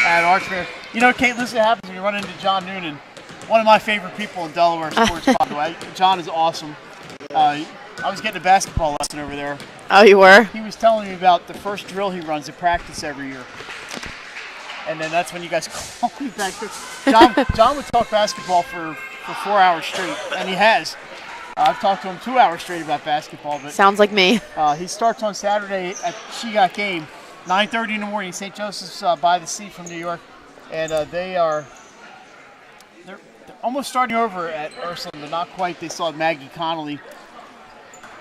at Archmere. You know, Kate, listen, what happens when you run into John Noonan, one of my favorite people in Delaware sports, by the way. John is awesome. I was getting a basketball lesson over there. Oh, you were? He was telling me about the first drill he runs at practice every year. And then that's when you guys call me back. John would talk basketball for 4 hours straight, and he has. I've talked to him 2 hours straight about basketball. But sounds like me. He starts on Saturday at She Got Game, 9:30 in the morning, St. Joseph's by the Sea from New York. And they're almost starting over at Ursuline, but not quite. They still have Maggie Connolly,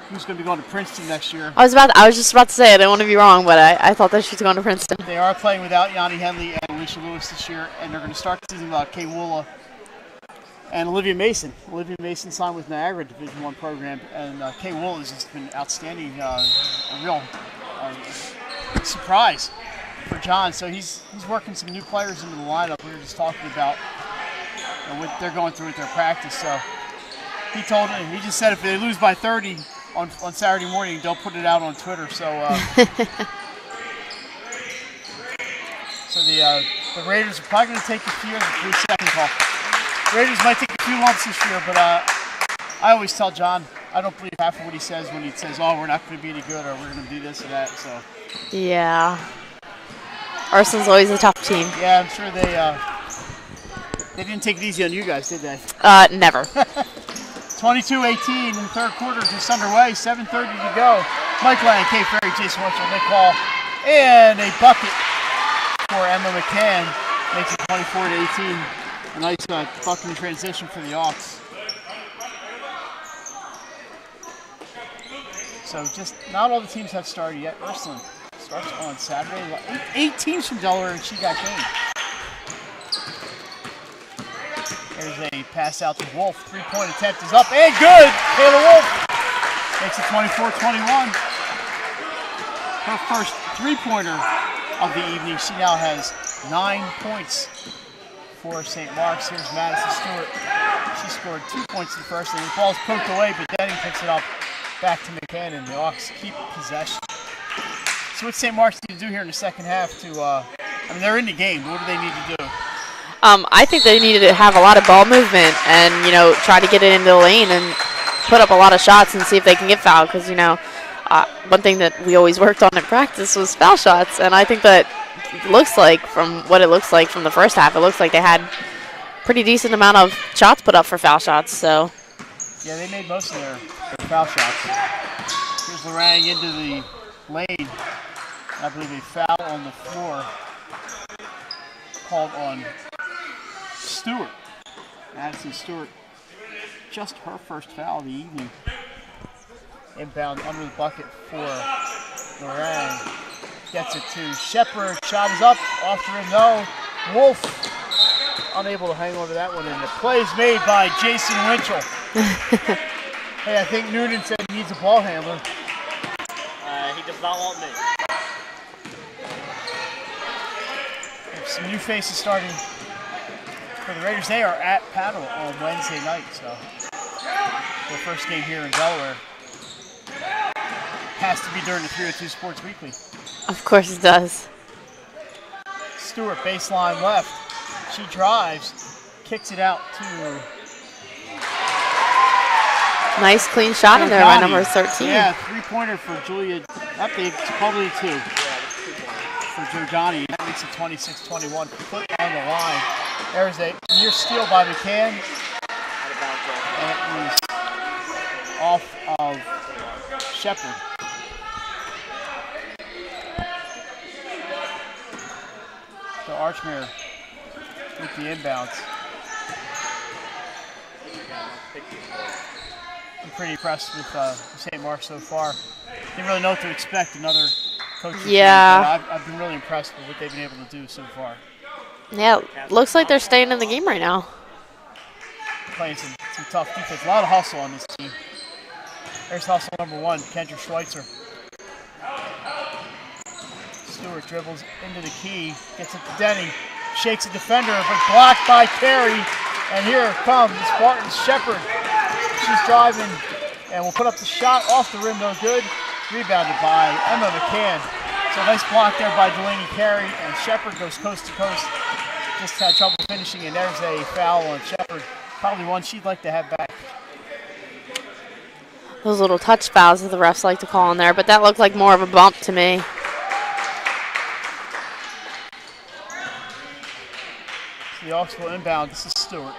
who's going to be going to Princeton next year. I was just about to say, I don't want to be wrong, but I thought that she's going to Princeton. They are playing without Yanni Henley and Alicia Lewis this year, and they're going to start the season without Kay Woola and Olivia Mason. Olivia Mason signed with Niagara Division I program, and Kay Woola has just been outstanding, a real surprise for John. So he's working some new players into the lineup. We were just talking about what they're going through with their practice. So he just said if they lose by 30 on Saturday morning, they'll put it out on Twitter. So so the Raiders are probably going to take a few. 3-second call. Raiders might take a few lumps this year, but I always tell John I don't believe half of what he says when he says, "Oh, we're not going to be any good," or "We're going to do this or that." So yeah, Arsenal's always a tough team. Yeah, I'm sure they didn't take it easy on you guys, did they? Never. 22-18 in the third quarter, just underway. 7:30 to go. Mike Lang, Kate Ferry, Jason Winchell, Nick Hall, and a bucket for Emma McCann makes it 24-18. A nice fucking transition for the Hawks. So just not all the teams have started yet. Ursuline starts on Saturday. 8 teams from Delaware, and She Got Game. There's a pass out to Wolf. 3-point attempt is up and good. Taylor Wolf makes it 24-21. Her first three-pointer of the evening. She now has 9 points for St. Mark's. Here's Madison Stewart. She scored 2 points in the first inning. The ball's poked away, but Denning picks it up back to McCann, and the Hawks keep possession. So what St. Mark's need to do here in the second half to, they're in the game, but what do they need to do? I think they needed to have a lot of ball movement and, try to get it into the lane and put up a lot of shots and see if they can get fouled because, one thing that we always worked on in practice was foul shots, and I think that looks like, from what it looks like from the first half, it looks like they had pretty decent amount of shots put up for foul shots. So yeah, they made most of their foul shots. Here's Lorang into the lane. I believe a foul on the floor called on Stewart. Madison Stewart, just her first foul of the evening. Inbound under the bucket for Lorang. Gets it to Shepard. Shot is up. Off the rim. No. Wolf unable to hang on to that one. And the play is made by Jason Winchell. Hey, I think Noonan said he needs a ball handler. He does not want me. Some new faces starting for the Raiders. They are at Paddle on Wednesday night. So their first game here in Delaware. Has to be during the 302 Sports Weekly. of course it does. Stewart, baseline left. She drives, kicks it out to... Nice clean shot in there by number 13. Yeah, three-pointer for Julia. It's probably two for Giordani. That makes it 26-21. Foot on the line. There's a near steal by McCann. And it was off of Shepard. So Archmere with the inbounds. I'm pretty impressed with St. Mark's so far. Didn't really know what to expect. Another coaching team, but I've been really impressed with what they've been able to do so far. Yeah, looks like they're staying in the game right now. Playing some tough defense. A lot of hustle on this team. There's hustle number one, Kendra Schweitzer. Stewart dribbles into the key, gets it to Denny, shakes a defender, but blocked by Carey. And here comes Spartan Shepard. She's driving and will put up the shot off the rim, no good. Rebounded by Emma McCann. So nice block there by Delaney Carey, and Shepard goes coast to coast. Just had trouble finishing, and there's a foul on Shepard. Probably one she'd like to have back. Those little touch fouls that the refs like to call in there, but that looked like more of a bump to me. So the Hawks will inbound. This is Stewart.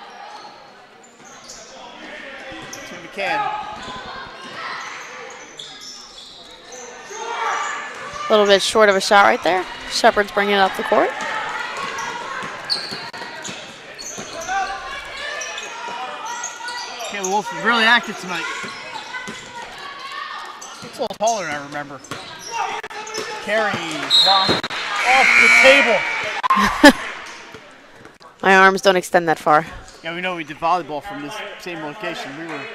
To McCann. A little bit short of a shot right there. Shepard's bringing it up the court. Kayla Wolf is really active tonight. It's a little taller than I remember. Carey blocked off the table. My arms don't extend that far. Yeah, we know we did volleyball from this same location. We were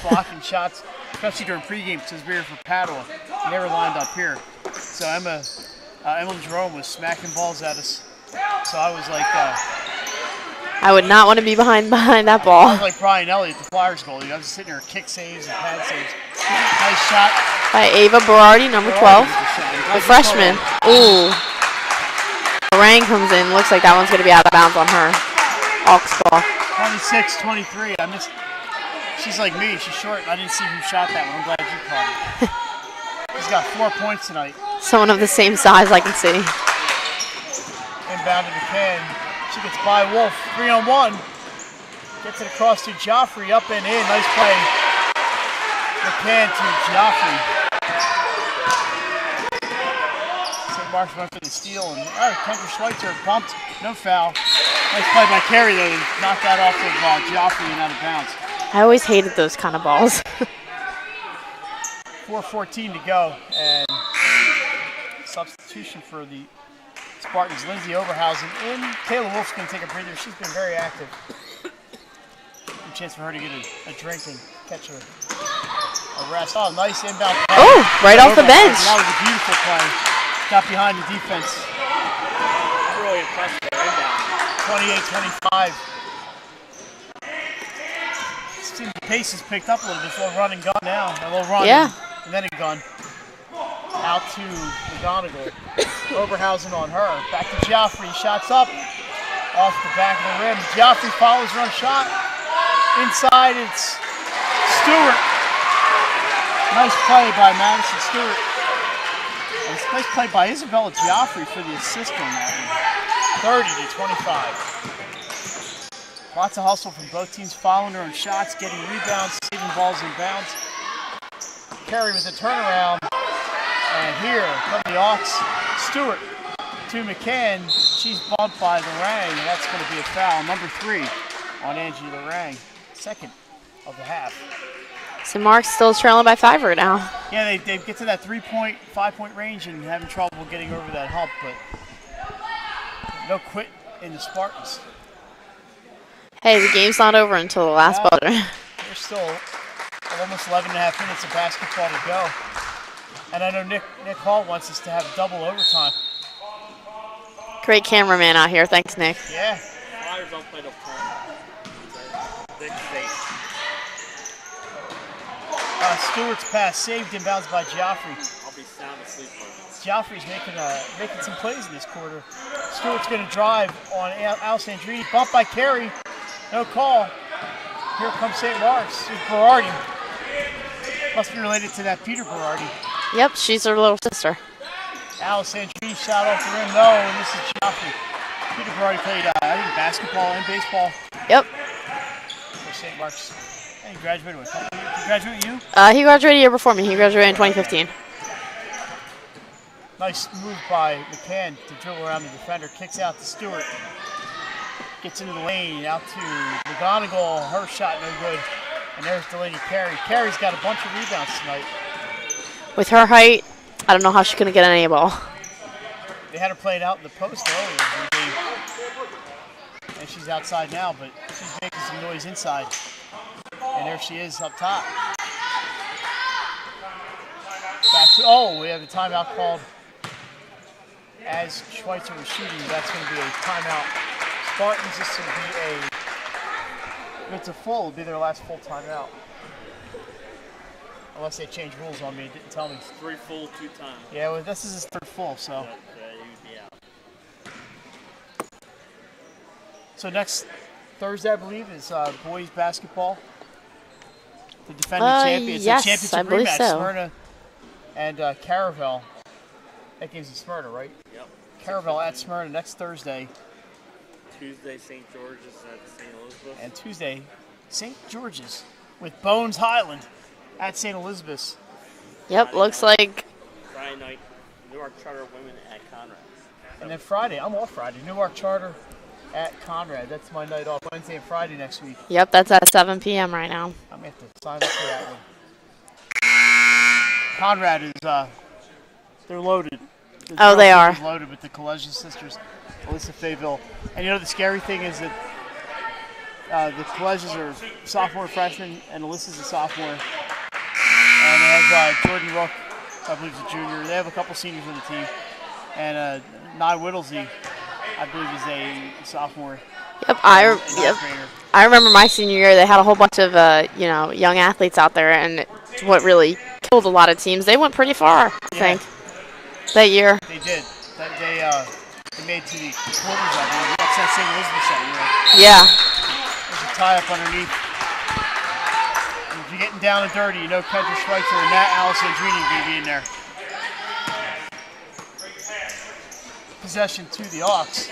blocking shots, especially during pregame, because we were for Padua. We never lined up here. So Emily Jerome was smacking balls at us. So I was like, I would not want to be behind that I ball. was like Brian Elliott, the Flyers goalie. I was sitting there, kick saves and pad saves. Nice shot. By Ava Berardi, number 12. The freshman. Ooh. Lorraine comes in. Looks like that one's going to be out of bounds on her. Hawks ball. 26-23. I missed. She's like me. She's short. I didn't see who shot that one. I'm glad you caught it. He's got 4 points tonight. Someone of the same size I can see. Inbound to McCann. She gets by Wolf. 3-on-1. Gets it across to Joffrey. Up and in. Nice play. McCann to Joffrey. St. Mark's went for the steal. And Kendra Schweitzer bumped. No foul. Nice play by Carey, though. Knocked that off of Joffrey and out of bounds. I always hated those kind of balls. 4:14 to go. And substitution for the Spartans, Lindsay Oberhausen in. Kayla Wolf's going to take a breather. She's been very active. A chance for her to get a drink and catch a rest. Oh, nice inbound play. Oh, right off the bench. That was a beautiful play. Got behind the defense. Really impressed with their inbound. 28-25. Seems the pace has picked up a little bit. It's a little run and gun now. A little run and then a gun. Out to McGonigal. Oberhausen on her. Back to Joffrey. Shots up. Off the back of the rim. Joffrey follows her on shot. Inside, it's Stewart. Nice play by Madison Stewart. And nice play by Isabella Joffrey for the assist on that one. 30-25. Lots of hustle from both teams, following her on shots, getting rebounds, saving balls in bounds. Carey with the turnaround. And here come the Hawks. Stewart to McCann. She's bumped by Lorang, and that's going to be a foul. Number 3 on Angie Lorang. Second of the half. So Mark's still trailing by 5 right now. Yeah, they get to that 5-point range and having trouble getting over that hump, but no quit in the Spartans. Hey, the game's not over until the last buzzer. There's still almost 11 and a half minutes of basketball to go. And I know Nick Hall wants us to have double overtime. Great cameraman out here. Thanks, Nick. Yeah. Flyers don't play till 10. Stewart's pass saved inbounds by Joffrey. I'll be sound asleep for this. Joffrey's making some plays in this quarter. Stewart's going to drive on Alessandrini. Bumped by Carey. No call. Here comes St. Mark's. Here's Berardi. Must be related to that Peter Berardi. Yep, she's her little sister. Alessandrini shot off the rim. No, and this is Joffrey. Peter Berardi played, I think, basketball and baseball. Yep. For St. Mark's. And he graduated with. He graduated with you? He graduated a year before me. He graduated in 2015. Nice move by McCann to dribble around the defender. Kicks out to Stewart. Gets into the lane. Out to McGonigal. Her shot no good. And there's Delaney Carey. Carey's got a bunch of rebounds tonight. With her height, I don't know how she's going to get any ball. They had her played out in the post earlier. And she's outside now, but she's making some noise inside. And there she is up top. Back to, we have a timeout called as Schweitzer was shooting. That's going to be a timeout. Spartans, this will be if it's a full, it'll be their last full timeout. Unless they change rules on me, didn't tell me. 3 full, 2 times. Yeah, well, this is his 3rd full, so. But, he would be out. So next Thursday, I believe, is boys basketball. The defending champions. Yes, It's a I championship believe rematch. so. Smyrna and Caravel. That game's in Smyrna, right? Yep. Caravel at Smyrna next Thursday. Tuesday, St. George's at St. Elizabeth. And Tuesday, St. George's with Bones Highland at St. Elizabeth's. Yep, looks like. Friday night, Newark Charter Women at Conrad. And then Friday, I'm off Friday. Newark Charter at Conrad. That's my night off. Wednesday and Friday next week. Yep, that's at 7 p.m. right now. I'm going to have to sign up for that one. Conrad is, they're loaded. Oh, they are. Loaded with the Colegio sisters, Alyssa Fayville. And you know the scary thing is that the Colegios are sophomore, freshman, and Alyssa's a sophomore. And they have Jordan Rook, I believe, is a junior. They have a couple seniors on the team. And Nye Whittlesey, I believe, is a sophomore. Yep, I remember my senior year. They had a whole bunch of young athletes out there, and it's what really killed a lot of teams. They went pretty far, I think, that year. They did. They made to the quarters, I believe. That's that St. Elizabeth that year. Yeah. There's a tie-up underneath. And if you're getting down and dirty, you know Kendra Schweitzer and Matt Alessandrini are going to be in there. Possession to the Hawks.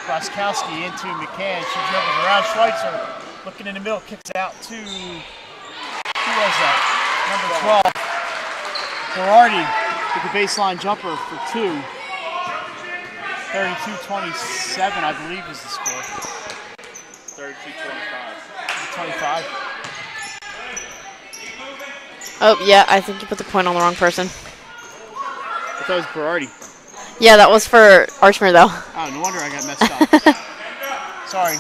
Roskowski into McCann. She dribbles around Schweitzer. Looking in the middle, kicks it out to, who was that? Number 12. Berardi with the baseline jumper for 2. 32-27, I believe, is the score. 32-25. 25. Oh, yeah, I think you put the point on the wrong person. I thought it was Berardi. Yeah, that was for Archmere, though. Oh, no wonder I got messed up. Sorry.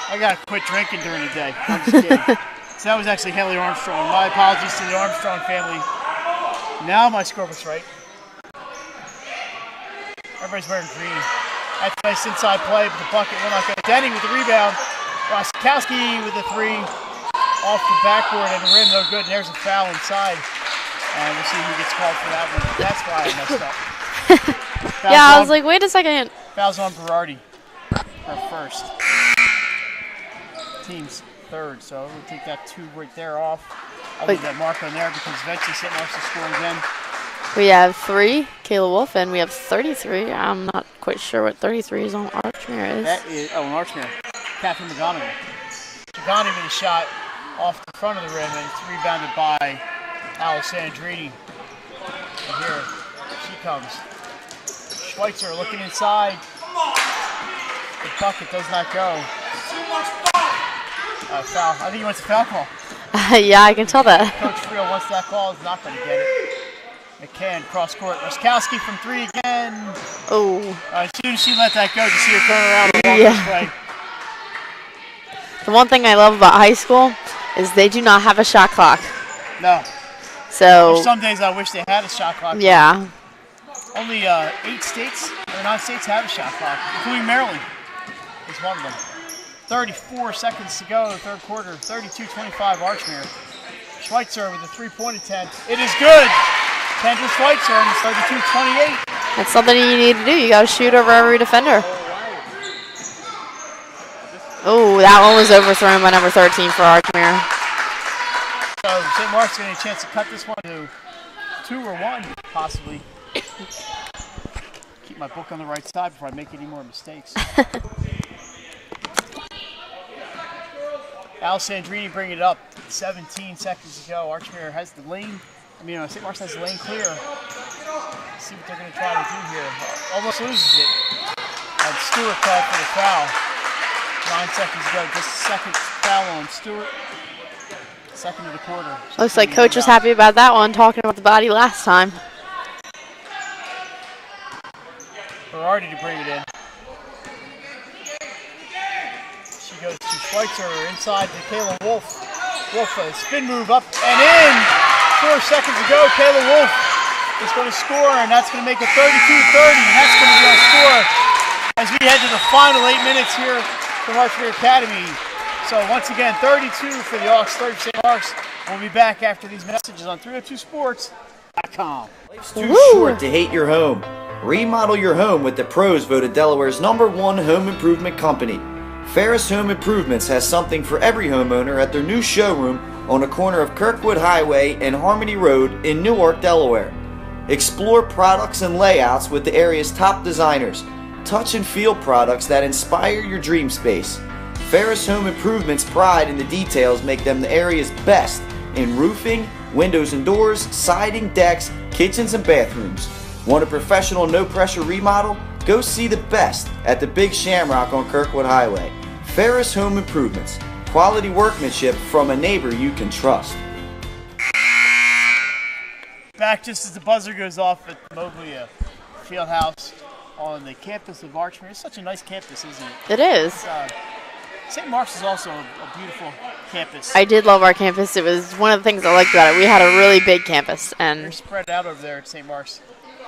I got to quit drinking during the day. I'm just kidding. So that was actually Haley Armstrong. My apologies to the Armstrong family. Now my score was right. Everybody's wearing green. That's nice inside play, but the bucket will not go. Denny with the rebound. Roskowski with the 3 off the backboard and the rim, no good. And there's a foul inside. And we'll see who gets called for that one. That's why I messed up. Yeah, I was like, wait a second. Foul's on Berardi. Her first. Team's 3rd, so we'll take that 2 right there off. I'll leave that mark on there because eventually St. Mark's will score again. We have 3, Kayla Wolf, and we have 33. I'm not quite sure what 33 is on Archmere is. That is, on Archmere, Catherine McGonigal. McGonigal with a shot off the front of the rim, and it's rebounded by Alessandrini. And here she comes. Schweitzer looking inside. The bucket does not go. Foul. I think he wants a foul call. Yeah, I can tell that. Coach Friel wants that call. Is not going to get it. McCann, cross court. Roskowski from 3 again. Oh. As soon as she let that go, you see her turn around and walk this way. The one thing I love about high school is they do not have a shot clock. No. So. Some days I wish they had a shot clock. Yeah. Only 8 states or 9 states have a shot clock, including Maryland is one of them. 34 seconds to go, 3rd quarter. 32-25 Archmere. Schweitzer with a 3-point attempt. It is good. Kendra Schweitzer, and it's 32-28. That's something you need to do. You got to shoot over every defender. Oh, that one was overthrown by number 13 for Archmere. So St. Mark's getting a chance to cut this one to 2 or 1, possibly. Keep my book on the right side before I make any more mistakes. Alessandrini bringing it up. 17 seconds to go. Archmere has the lane. St. Mark's has the lane clear. Let's see what they're going to try to do here. Almost loses it. And Stewart called for the foul. 9 seconds to go. Just a second foul on Stewart. Second of the quarter. Looks like Coach was happy about that one, talking about the body last time. Berardi to bring it in. She goes to Schweitzer inside to Kayla Wolf. Wolf, a spin move up and in. 4 seconds to go. Kayla Wolf is going to score, and that's going to make it 32-30, and that's going to be our score as we head to the final 8 minutes here from Archmere Academy. So once again, 32 for the Hawks, 30 for St. Mark's. We'll be back after these messages on 302sports.com. Life's too short to hate your home. Remodel your home with the pros voted Delaware's #1 home improvement company. Ferris Home Improvements has something for every homeowner at their new showroom on the corner of Kirkwood Highway and Harmony Road in Newark, Delaware. Explore products and layouts with the area's top designers. Touch and feel products that inspire your dream space. Ferris Home Improvement's pride in the details make them the area's best in roofing, windows and doors, siding, decks, kitchens, and bathrooms. Want a professional, no-pressure remodel? Go see the best at the Big Shamrock on Kirkwood Highway. Ferris Home Improvements. Quality workmanship from a neighbor you can trust. Back just as the buzzer goes off at Mobley Fieldhouse on the campus of Archmere. It's such a nice campus, isn't it? It is. St. Mark's is also a beautiful campus. I did love our campus. It was one of the things I liked about it. We had a really big campus, They're and spread out over there at St. Mark's.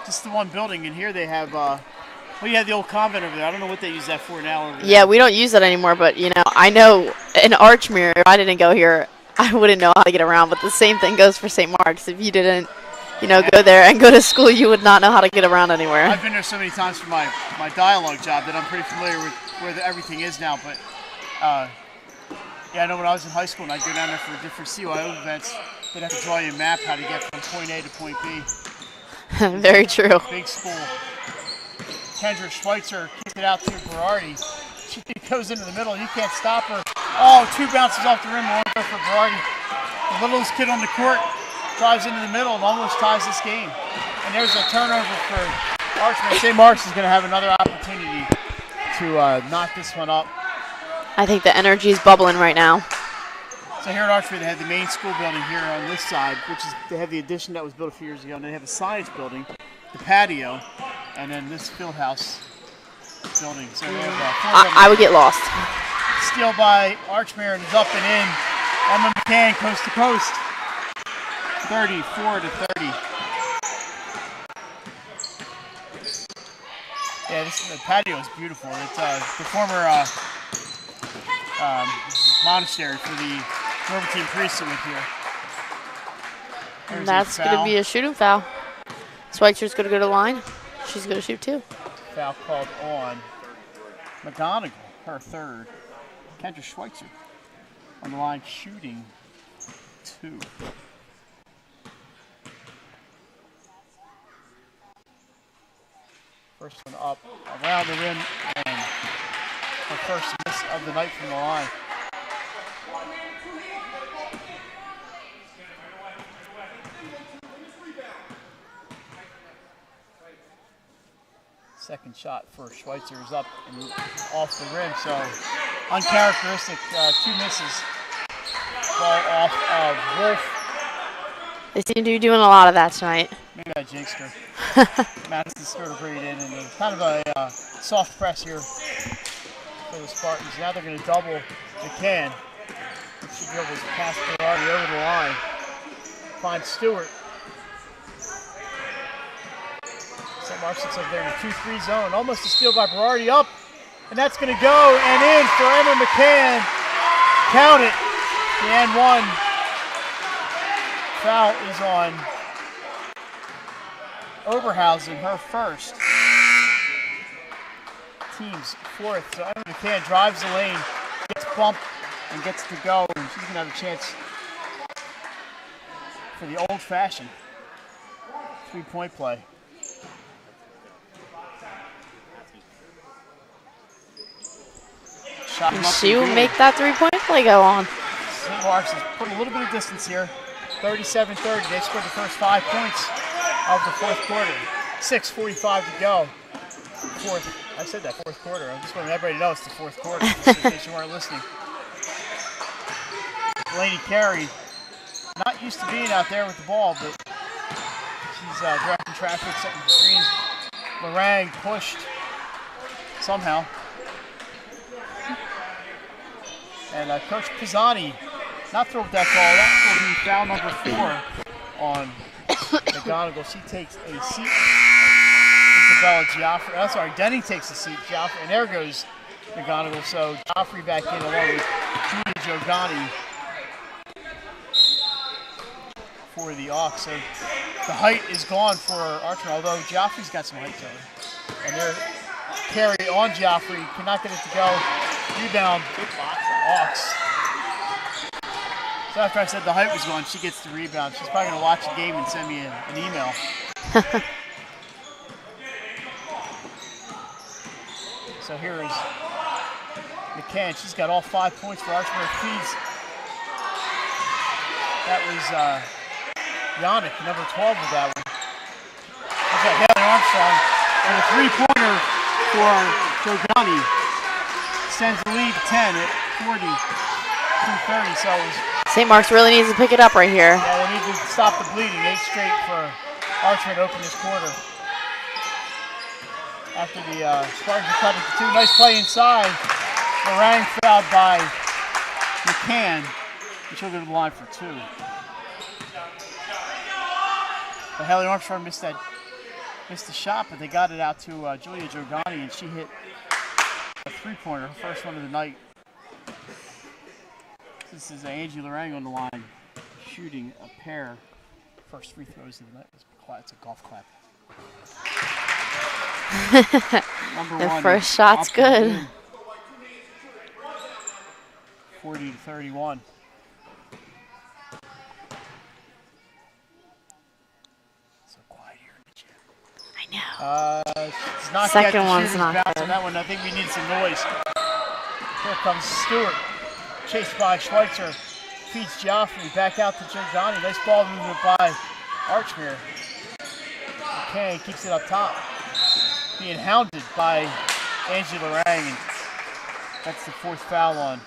Just the one building, and here they have, well, you have the old convent over there. I don't know what they use that for now over there. yeah, we don't use it anymore. But I know in Archmere, if I didn't go here, I wouldn't know how to get around. But the same thing goes for St. Mark's. If you didn't, go there and go to school, you would not know how to get around anywhere. I've been there so many times for my dialogue job that I'm pretty familiar with where everything is now. But I know when I was in high school and I'd go down there for different CYO events, they'd have to draw you a map how to get from point A to point B. Very true. Big school. Kendra Schweitzer kicks it out to Berardi. She goes into the middle. You can't stop her. Oh, 2 bounces off the rim. One go for Berardi. The littlest kid on the court drives into the middle and almost ties this game. And there's a turnover for Archmere. St. Mark's is going to have another opportunity to knock this one up. I think the energy is bubbling right now. So here at Archmere, they have the main school building here on this side, which is they have the addition that was built a few years ago, and they have a science building, the patio, and then this field house building. So they have I would get lost. steal by Archmere and is up and in. Emma McCann coast to coast. 34 to 30. Yeah, the patio is beautiful. It's the former monastery for the Norbertine priests that went here. And that's going to be a shooting foul. Schweitzer's going to go to the line. She's going to shoot too. Foul called on McGonigal, her third. Kendra Schweitzer on the line shooting 2. First one up around the rim and her first miss of the night from the line. Second shot for Schweitzer is up and off the rim, so uncharacteristic, 2 misses. Ball off of Wolf. They seem to be doing a lot of that tonight. Maybe I jinxed her. Madison sort of bring it in, and it's kind of a soft press here for the Spartans. Now they're going to double McCann. She dribbles past Berardi over the line. Finds Stewart. St. Mark's looks like they're in a 2-3 zone. Almost a steal by Berardi up. And that's going to go and in for Emma McCann. Count it. The and 1. Foul is on Oberhausen, her first. Team's 4th. So Emma McCann drives the lane, gets bumped, and gets to go. And she's going to have a chance for the old-fashioned 3-point play. She will make that 3-point play go on. St. Mark's has put a little bit of distance here. 37-30. They scored the first 5 points of the 4th quarter. 6:45 to go. I said that 4th quarter. I just want everybody to know it's the 4th quarter, just in case you weren't listening. Delaney Carey, not used to being out there with the ball, but she's directing traffic, setting the screens. Lorang pushed somehow. And Coach Pisani not throwing that ball. That will be foul number 4 on McGonigal. She takes a seat. Isabella Giaffre. Denning takes a seat. Giaffre, and there goes McGonigal. So Joffrey back in along with Julia Jogani for the Hawks. So the height is gone for Archmere, although Joffrey's got some height to him. And they're carry on Joffrey, cannot get it to go. Rebound, Hawks. So after I said the height was gone, she gets the rebound. She's probably going to watch the game and send me an email. So here is McCann. She's got all 5 points for Archmere. Feeds. That was Yannick, number 12 with that one. Looks like Haley Armstrong. And a three-pointer for Jogani. Sends the lead to 10 at 40-30. So it was St. Mark's really needs to pick it up right here. yeah, they need to stop the bleeding. 8 straight for Archmere to open this quarter. After the Spartans cut it to 2. Nice play inside. Lorang fouled by McCann. And she'll go to the line for 2. But Haley Armstrong missed the shot, but they got it out to Julia Jogani, and she hit a three-pointer, her first one of the night. This is Angie Lorang on the line, shooting a pair. First free throws of the night. It's a golf clap. The first shot's good. 40-31. So quiet here in the gym. I know. It's not Second one's not bounce good. on that one. I think we need some noise. Here comes Stewart. Chased by Schweitzer. Feeds Joffrey. Back out to Jogani. Nice ball movement by Archmere. McCann keeps it up top. Being hounded by Angie Lorang. And that's the 4th foul on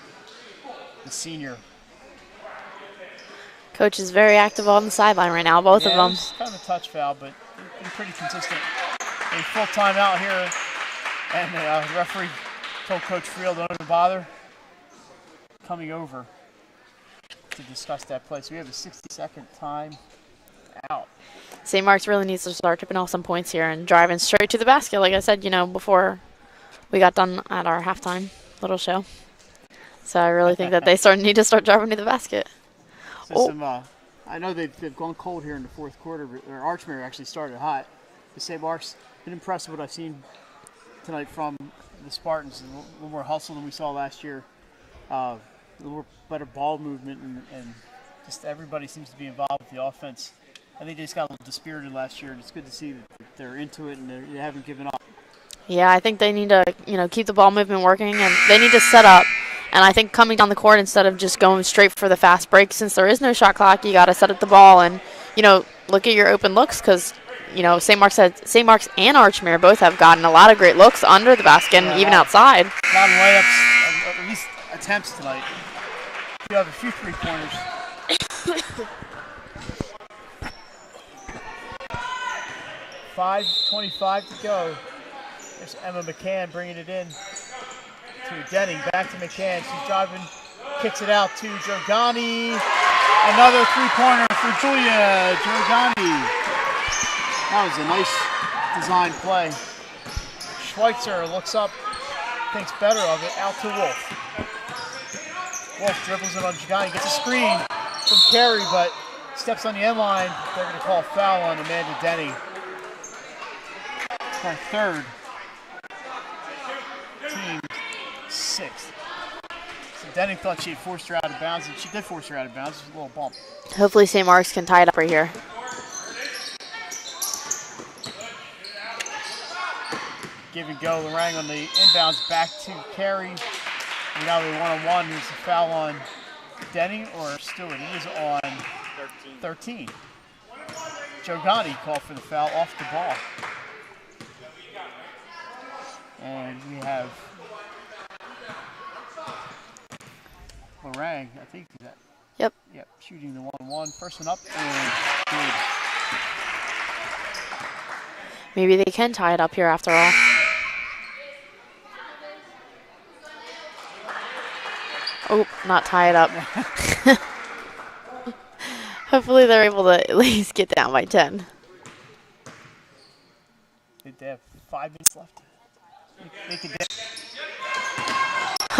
the senior. Coach is very active on the sideline right now, both of them. It's kind of a touch foul, but been pretty consistent. A full timeout here, and the referee told Coach Friel don't even bother coming over to discuss that play. So we have a 60-second time out. St. Mark's really needs to start tipping off some points here and driving straight to the basket, like I said, before we got done at our halftime little show. So I really think that they need to start driving to the basket. So I know they've gone cold here in the fourth quarter, but Archmere actually started hot. The St. Mark's been impressed with what I've seen tonight from the Spartans. A little more hustle than we saw last year. A little more better ball movement, and just everybody seems to be involved with the offense. I think they just got a little dispirited last year, and it's good to see that they're into it and they haven't given up. Yeah, I think they need to, keep the ball movement working, and they need to set up. And I think coming down the court instead of just going straight for the fast break, since there is no shot clock, you got to set up the ball and, look at your open looks because, St. Mark's and Archmere both have gotten a lot of great looks under the basket and even outside. A lot of layups, at least attempts tonight. You have a few three-pointers. $5:25 to go. There's Emma McCann bringing it in to Denning. Back to McCann. She's driving, kicks it out to Jogani. Another three-pointer for Julia Jogani. That was a nice design play. Schweitzer looks up, thinks better of it, out to Wolf. Wolf dribbles it on Jogani, gets a screen from Carey, but steps on the end line. They're going to call a foul on Amanda Denny. Her third. Team 6th. So Denning thought she had forced her out of bounds, and she did force her out of bounds. Just a little bump. Hopefully St. Mark's can tie it up right here. Give and go. Lorang on the inbounds back to Carey. And now they're one-on-one. Here's a foul on Denning or Stewart. It is on 13. Jogani called for the foul off the ball. And we have Lorang, I think that. Yep. Yep, shooting the 1-1. First one up and good. Maybe they can tie it up here after all. Oh, not tie it up. Hopefully they're able to at least get down by 10. They have 5 minutes left. They could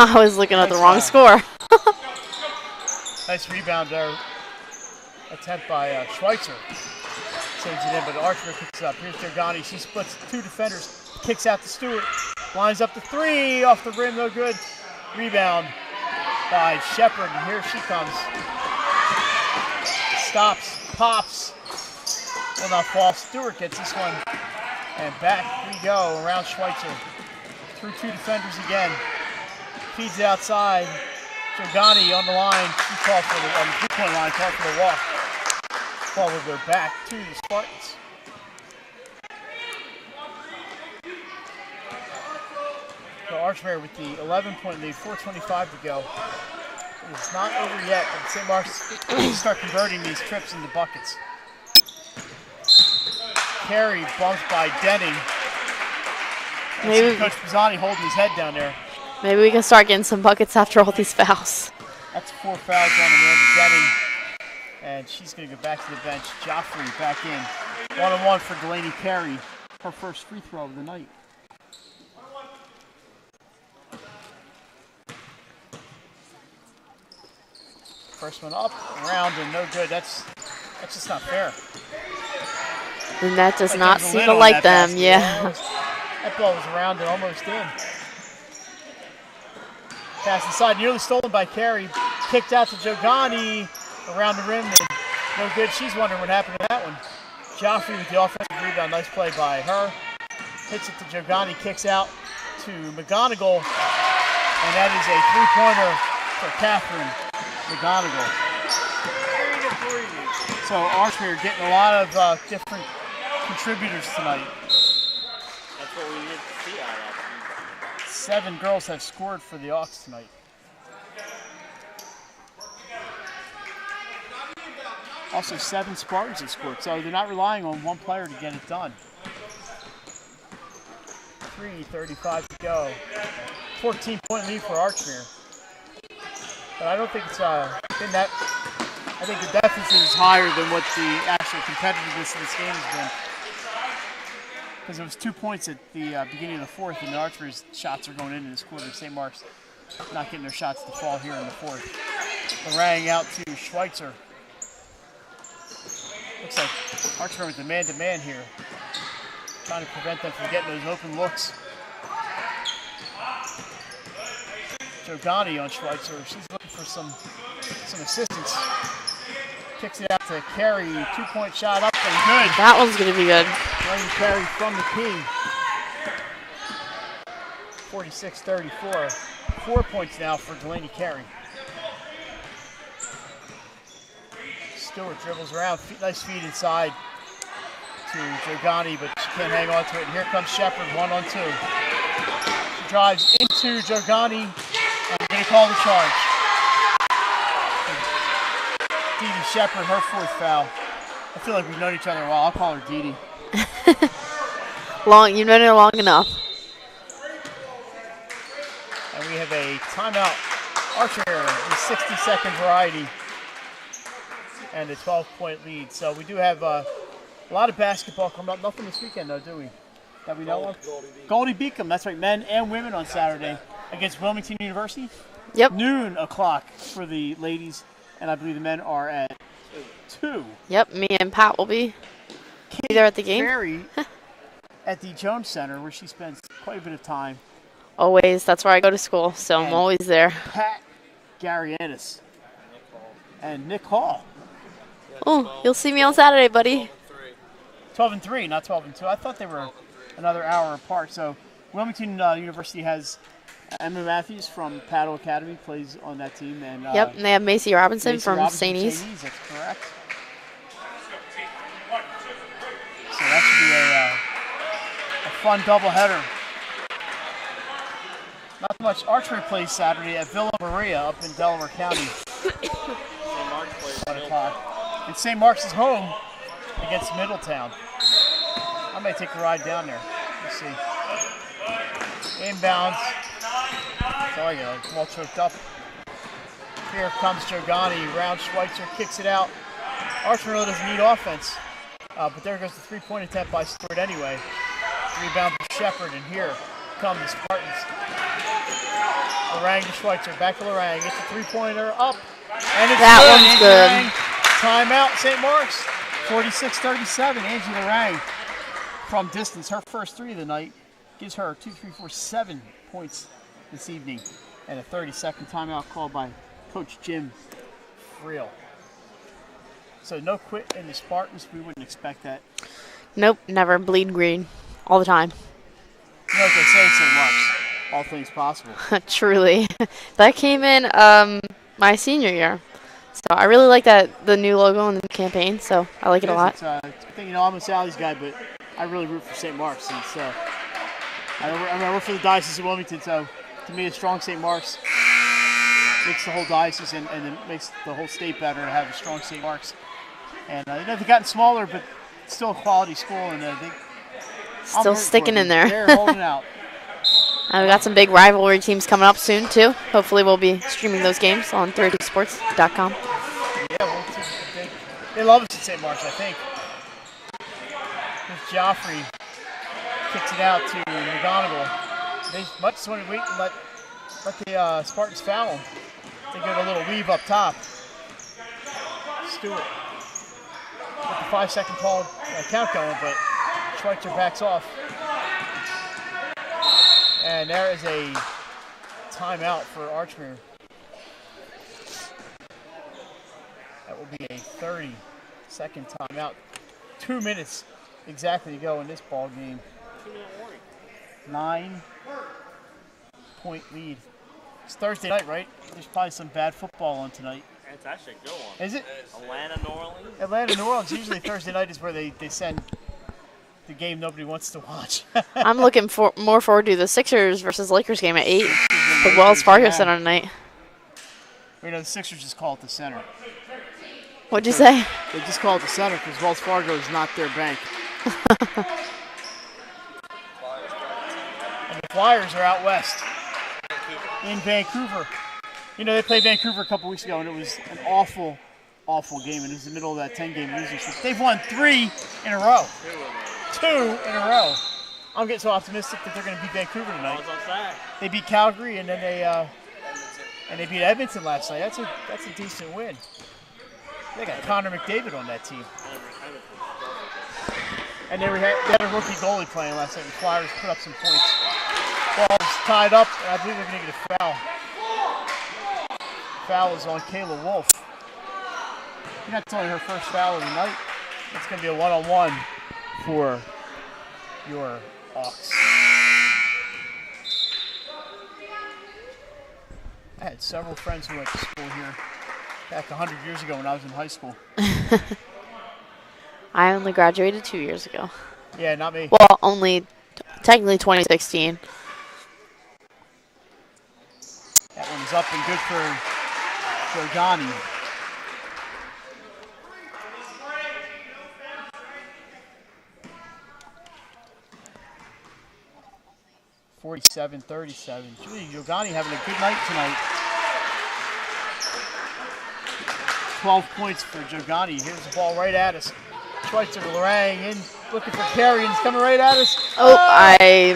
I was looking at the wrong score. Nice rebound there. Attempt by Schweitzer. Saves it in, but Archmere picks it up. Here's Jogani. She splits 2 defenders. Kicks out to Stewart. Lines up to 3. Off the rim, no good. Rebound by Shepard. And here she comes. Stops. Pops. Will not fall. Stewart gets this one. And back we go around Schweitzer. Through 2 defenders again. Feeds it outside. Jogani on the line. She called for the on the 3-point line. Called for the walk. Ball will go back to the Spartans. So Archmere with the 11-point lead. 4:25 to go. It's not over yet. But St. Mark's start converting these trips into buckets. Carey bumped by Denning. Maybe Coach Pisani holding his head down there. Maybe we can start getting some buckets after all these fouls. That's 4 fouls on the man of Denning. And she's going to go back to the bench. Joffrey back in. 1-on-1 for Delaney Carey. Her first free throw of the night. First one up, around, and no good. That's just not fair. The net does Like not there's a seem lid to on like that them, basket. yeah. That ball was around and almost in. Pass inside, nearly stolen by Carey. Kicked out to Jogani around the rim. And no good. She's wondering what happened to that one. Joffrey with the offensive rebound. Nice play by her. Hits it to Jogani. Kicks out to McGonigal. And that is a 3-pointer for Catherine McGonigal. So Archmere getting a lot of different contributors tonight. That's what we need to see out of that. 7 girls have scored for the Hawks tonight. Also 7 Spartans have scored, so they're not relying on one player to get it done. 3:35 to go. 14-point lead for Archmere. But I don't think it's been that. I think the deficit is higher than what the actual competitiveness of this game has been. Because it was 2 points at the beginning of the 4th, and the Archmere's shots are going into this quarter. St. Mark's not getting their shots to fall here in the 4th. Larang out to Schweitzer. Looks like Archmere with the man-to-man here. Trying to prevent them from getting those open looks. Jogani on Schweitzer. She's looking for some assistance. Kicks it out to Carey. 2-point shot up and good. That one's going to be good. Delaney Carey from the key. 46-34. 4 points now for Delaney Carey. Stewart dribbles around. Nice feed inside to Jogani, but she can't hang on to it. And here comes Shepard, 1-on-2. She drives into Jogani, and we're going to call the charge. Dee Dee Shepard, her 4th foul. I feel like we've known each other a while. I'll call her Dee Dee. You've known her long enough. And we have a timeout. Archmere, the 60-second variety, and a 12-point lead. So we do have a lot of basketball coming up. Nothing this weekend, though, do we? That we know of? Goldie Beacom, that's right, men and women on Saturday against Wilmington University. Yep. Noon o'clock for the ladies, and I believe the men are at 2. Yep, me and Pat will be there at the game. Ferry at the Jones Center, where she spends quite a bit of time. Always. That's where I go to school, so I'm always there. Pat Garianis and Nick Hall. Oh, you'll see me on Saturday, buddy. 12-3, not 12-2. I thought they were another hour apart. So Wilmington University has Emma Matthews from Paddle Academy plays on that team, and Yep, and they have Macy Robinson Macy from Robinson St. from E's. St. E's. That's correct. So that should be a fun doubleheader. Not much. Archery plays Saturday at Villa Maria up in Delaware County. 1 o'clock. And St. Mark's is home against Middletown. I may take a ride down there. Let's see. Inbounds. Sorry, I'm all choked up. Here comes Jogani. Round Schweitzer kicks it out. Archmere really doesn't need offense. But there goes the 3-point attempt by Stewart anyway. Rebound for Shepard, and here come the Spartans. Lorang to Schweitzer. Back to Lorang. Gets a three-pointer up. And it's That good. one's Angie good. Lorang. Timeout, St. Mark's. 46-37. Angie Lorang from distance. Her first three of the night gives her 7 points this evening. And a 30-second timeout called by Coach Jim Friel. So no quit in the Spartans. We wouldn't expect that. Nope, never. Bleed green. All the time. You know what they say, St. Mark's. All things possible. Truly. That came in my senior year. So I really like the new logo and the new campaign, so I like it a lot. I think, you know, I'm a Sally's guy, but I really root for St. Mark's. Since I work for the Diocese of Wilmington, so to me, a strong St. Mark's makes the whole diocese and it makes the whole state better to have a strong St. Mark's. And you know, they've gotten smaller, but still a quality school, and they Still sticking in there. They're holding out. We got some big rivalry teams coming up soon, too. Hopefully we'll be streaming those games on 30sports.com. Yeah, well, they love us at St. Mark's, I think. If Joffrey kicks it out to McGonigal, they much just want to wait and let the Spartans foul them. They get a little weave up top. Stewart with the 5-second count going, but Schweitzer backs off. And there is a timeout for Archmere. That will be a 30-second timeout. 2 minutes exactly to go in this ball game. 9-point lead. It's Thursday night, right? There's probably some bad football on tonight. It's actually a good one. Is it? Atlanta, New Orleans. Atlanta, New Orleans. Usually Thursday night is where they send the game nobody wants to watch. I'm looking more forward to the Sixers versus Lakers game at 8. The Wells Fargo Center tonight. You know, the Sixers just call it the center. What'd you say? They just call it the center because Wells Fargo is not their bank. And the Flyers are out west in Vancouver. You know, they played Vancouver a couple weeks ago, and it was an awful, awful game. And it was the middle of that 10-game losing streak. They've won 3 in a row. 2 in a row. I'm getting so optimistic that they're going to beat Vancouver tonight. They beat Calgary, and then they beat Edmonton last night. That's a decent win. They got Connor McDavid on that team. And they had a rookie goalie playing last night. The Flyers put up some points. Ball's tied up, and I believe they're going to get a foul. Foul is on Kayla Wolf. That's only her first foul of the night. It's going to be a one-on-one for your Hawks. I had several friends who went to school here back 100 years ago when I was in high school. I only graduated 2 years ago. Yeah, not me. Well, only technically 2016. That one's up and good for Giordani. (47-37). Giordani having a good night tonight. 12 points for Giordani. Here's the ball right at us. Schweitzer Lorang in, looking for carry, and it's coming right at us. Oh,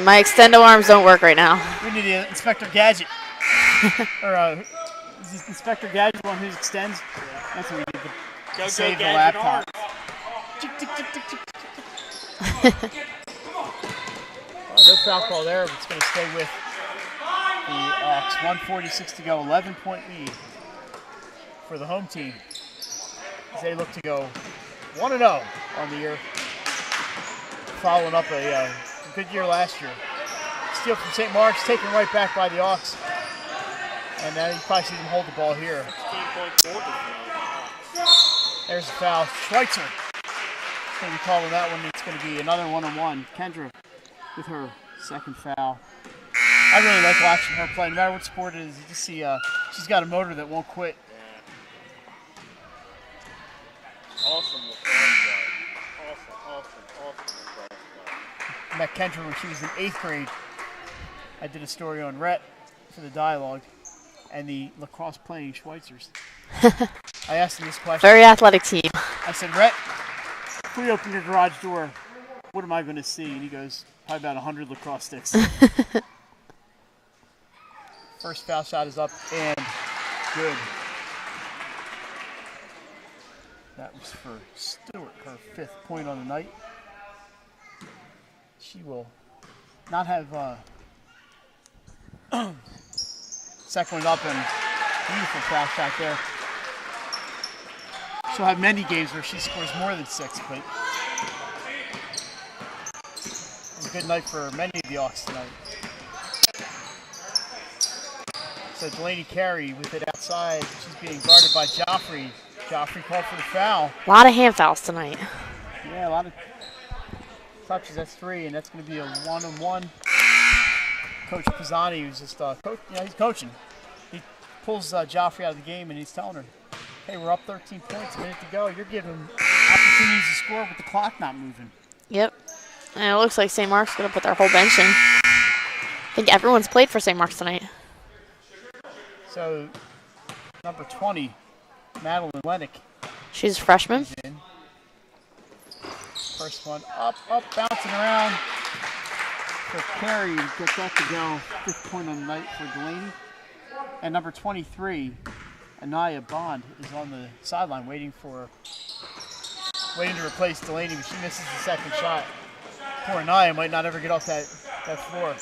my extendo arms don't work right now. We need the Inspector Gadget. Or is this Inspector Gadget one who extends? That's what we need to save the laptop. No foul call there, but it's going to stay with the Hawks. 1:46 to go, 11-point lead for the home team as they look to go 1-0 on the year, following up a good year last year. Steal from St. Mark's, taken right back by the Hawks. And now you probably see them hold the ball here. There's the foul. Schweitzer is going to be calling that one. It's going to be another one-on-one. Kendra with her second foul. I really like watching her play. No matter what sport it is, you just see she's got a motor that won't quit. Awesome. I met Kendra when she was in 8th grade. I did a story on Rhett for the dialogue and the lacrosse playing Schweitzers. I asked him this question. Very athletic team. I said, Rhett, if we open your garage door, what am I going to see? And he goes, probably about 100 lacrosse sticks. First foul shot is up and good. That was for Stewart, her 5th point on the night. She will not have second one up, and beautiful foul shot there. She'll have many games where she scores more than 6, but it's a good night for many of the Hawks tonight. So Delaney Carey with it outside. She's being guarded by Joffrey. Joffrey called for the foul. A lot of hand fouls tonight. Yeah, a lot of touches. That's 3, and that's going to be a 1-on-1. Coach Pisani, who's just he's coaching. He pulls Joffrey out of the game, and he's telling her, "Hey, we're up 13 points, a minute to go. You're giving them opportunities to score with the clock not moving." Yep. And it looks like St. Mark's going to put their whole bench in. I think everyone's played for St. Mark's tonight. So, number 20, Madeline Lennick. She's a freshman. In. First one up, bouncing around for Carey. Gets that to go. 5th point on the night for Delaney. And number 23, Anaya Bond, is on the sideline waiting to replace Delaney, but she misses the second shot. Poor Anaya might not ever get off that floor.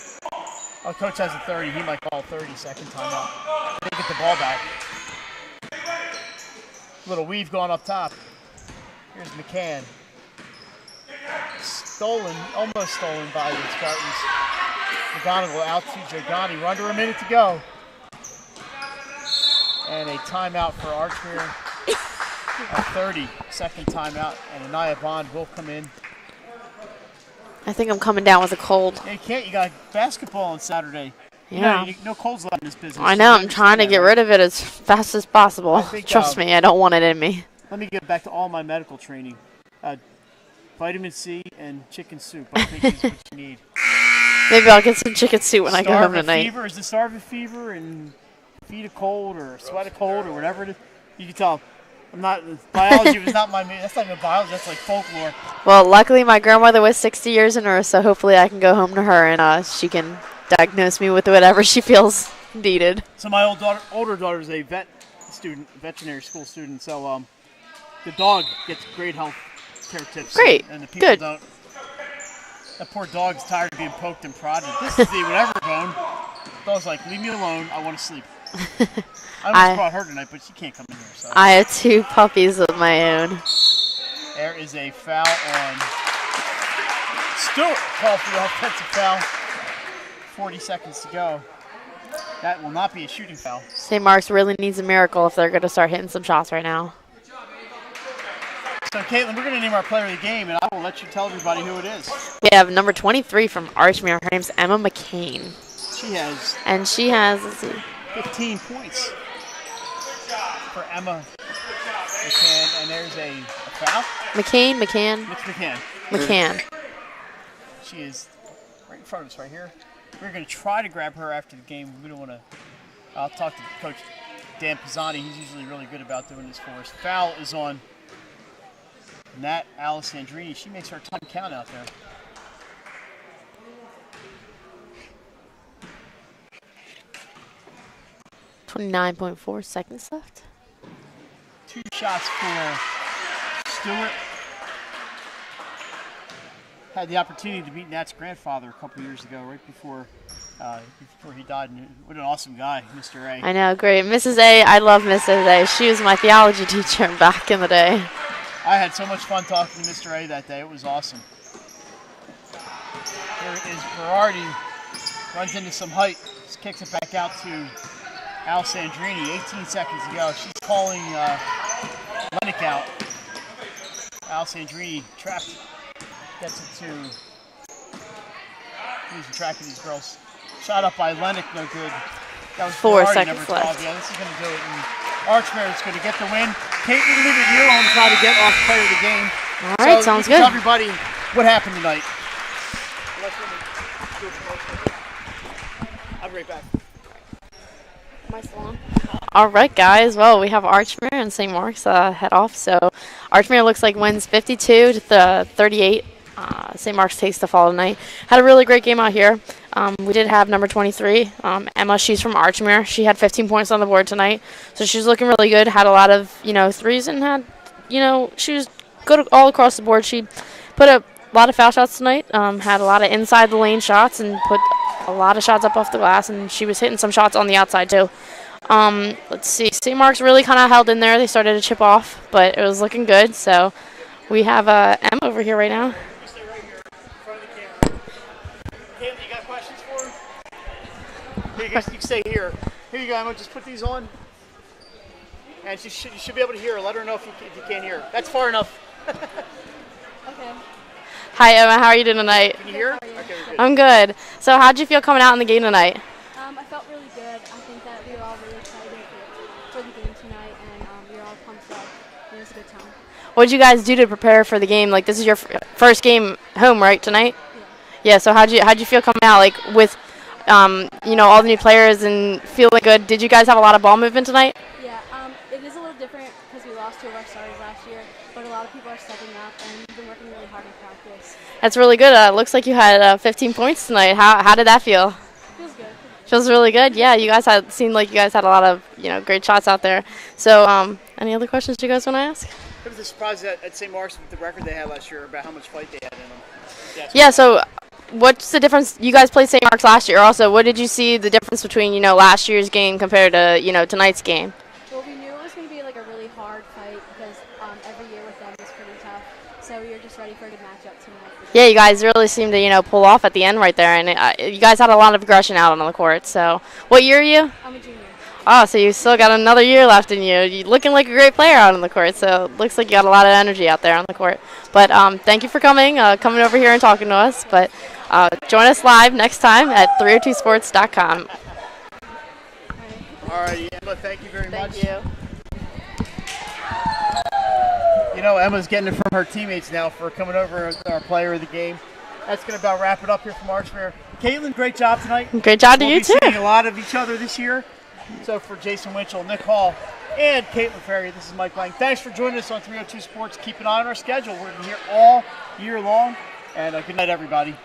Oh, coach has a 30. He might call 30 second timeout. They get the ball back. Little weave going up top. Here's McCann. Almost stolen by the Spartans. McGonigal out to Jogani. We're under a minute to go. And a timeout for Archmere. A 30-second timeout. And Anaya Bond will come in. I think I'm coming down with a cold. Yeah, you can't. You got basketball on Saturday. Yeah. No colds left in this business. I know. I'm trying to get rid of it as fast as possible. Trust me, I don't want it in me. Let me get back to all my medical training. Vitamin C and chicken soup. I think is what you need. Maybe I'll get some chicken soup when I go home tonight. Fever is the starving fever, and feed a cold or sweat a cold or whatever it is. You can tell. Biology was not my main. That's not even biology. That's like folklore. Well, luckily my grandmother was 60 years in her, so hopefully I can go home to her and she can diagnose me with whatever she feels needed. So my older daughter is a veterinary school student. So the dog gets great health care tips. Great. And the people Good. don't. That poor dog's tired of being poked and prodded. This is the whatever bone. The dog's like, leave me alone. I want to sleep. I almost brought her tonight, but she can't come in here. So. I have 2 puppies of my own. There is a foul on Stewart. Call for the offensive foul. 40 seconds to go. That will not be a shooting foul. St. Mark's really needs a miracle if they're going to start hitting some shots right now. So, Caitlin, we're going to name our player of the game, and I will let you tell everybody who it is. We have number 23 from Archmere. Her name's Emma McCain. She has, let's see, 15 points for Emma McCann, and there's a foul. McCann. Mitch McCann. McCann. She is right in front of us right here. We're going to try to grab her after the game. We don't want to. I'll talk to Coach Dan Pisani. He's usually really good about doing this for us. Foul is on Nat Alessandrini. She makes her time count out there. .4 seconds left. 2 shots for Stewart. Had the opportunity to meet Nat's grandfather a couple years ago, right before he died. And what an awesome guy, Mr. A. I know, great. Mrs. A, I love Mrs. A. She was my theology teacher back in the day. I had so much fun talking to Mr. A that day. It was awesome. Here is Berardi. Runs into some height. Just kicks it back out to Alessandrini. 18 seconds to go. She's calling Lennick out. Alessandrini trapped. Gets it to losing track of these girls. Shot up by Lennick, no good. That was 4 Berardi, seconds number 12. left. Yeah, this is going to do it. And Archmere is going to get the win. Kate, we're going to leave it to you on try to get off player of the game. All right, sounds good. Tell everybody what happened tonight. I'll be right back. Am I still on? All right, guys. Well, we have Archmere and St. Mark's head off. So Archmere looks like wins 52 to 38. St. Mark's takes the fall tonight. Had a really great game out here. We did have number 23, Emma. She's from Archmere. She had 15 points on the board tonight, so she's looking really good. Had a lot of threes and had she was good all across the board. She put a lot of foul shots tonight. Had a lot of inside the lane shots and put a lot of shots up off the glass, and she was hitting some shots on the outside too. Let's see. St. Mark's really kind of held in there. They started to chip off, but it was looking good. So we have Emma over here right now. Caitlin, you got questions for him? Here, you can stay here. Here you go, Emma. Just put these on. And you should be able to hear her. Let her know if you can't hear. That's far enough. Okay. Hi, Emma. How are you doing tonight? Can you hear? Okay, good. I'm good. So how'd you feel coming out in the game tonight? I felt really good. I think that we were all really excited for the game tonight, and we were all pumped up. It was a good time. What did you guys do to prepare for the game? Like, this is your first game home, right, tonight? Yeah. So how'd you feel coming out, like, with all the new players and feeling good? Did you guys have a lot of ball movement tonight? Yeah. It is a little different because we lost two of our starters last year, but a lot of people are stepping up, and we've been working really hard in practice. That's really good. Looks like you had 15 points tonight. How did that feel? Feels good. Feels really good. Yeah, you guys seemed like you guys had a lot of great shots out there. So any other questions you guys want to ask? It was a surprise at St. Mark's with the record they had last year about how much fight they had in them. Yeah. So what's the difference? You guys played St. Mark's last year. Also, what did you see the difference between last year's game compared to tonight's game? Well, we knew it was going to be like a really hard fight because every year with them is pretty tough. So we were just ready for a good matchup tonight. Yeah, you guys really seemed to pull off at the end right there, and you guys had a lot of aggression out on the court. So, what year are you? I'm a junior. Oh, so you still got another year left in you. You're looking like a great player out on the court. So, it looks like you got a lot of energy out there on the court. But thank you for coming over here and talking to us. But join us live next time at 302sports.com. All right, Emma, thank you very much. Thank you. Emma's getting it from her teammates now for coming over as our player of the game. That's going to about wrap it up here from Archmere. Caitlin, great job tonight. Great job to you, too. We'll be seeing a lot of each other this year. So for Jason Winchell, Nick Hall, and Caitlin Ferry, this is Mike Lang. Thanks for joining us on 302 Sports. Keep an eye on our schedule. We're here all year long. And good night, everybody.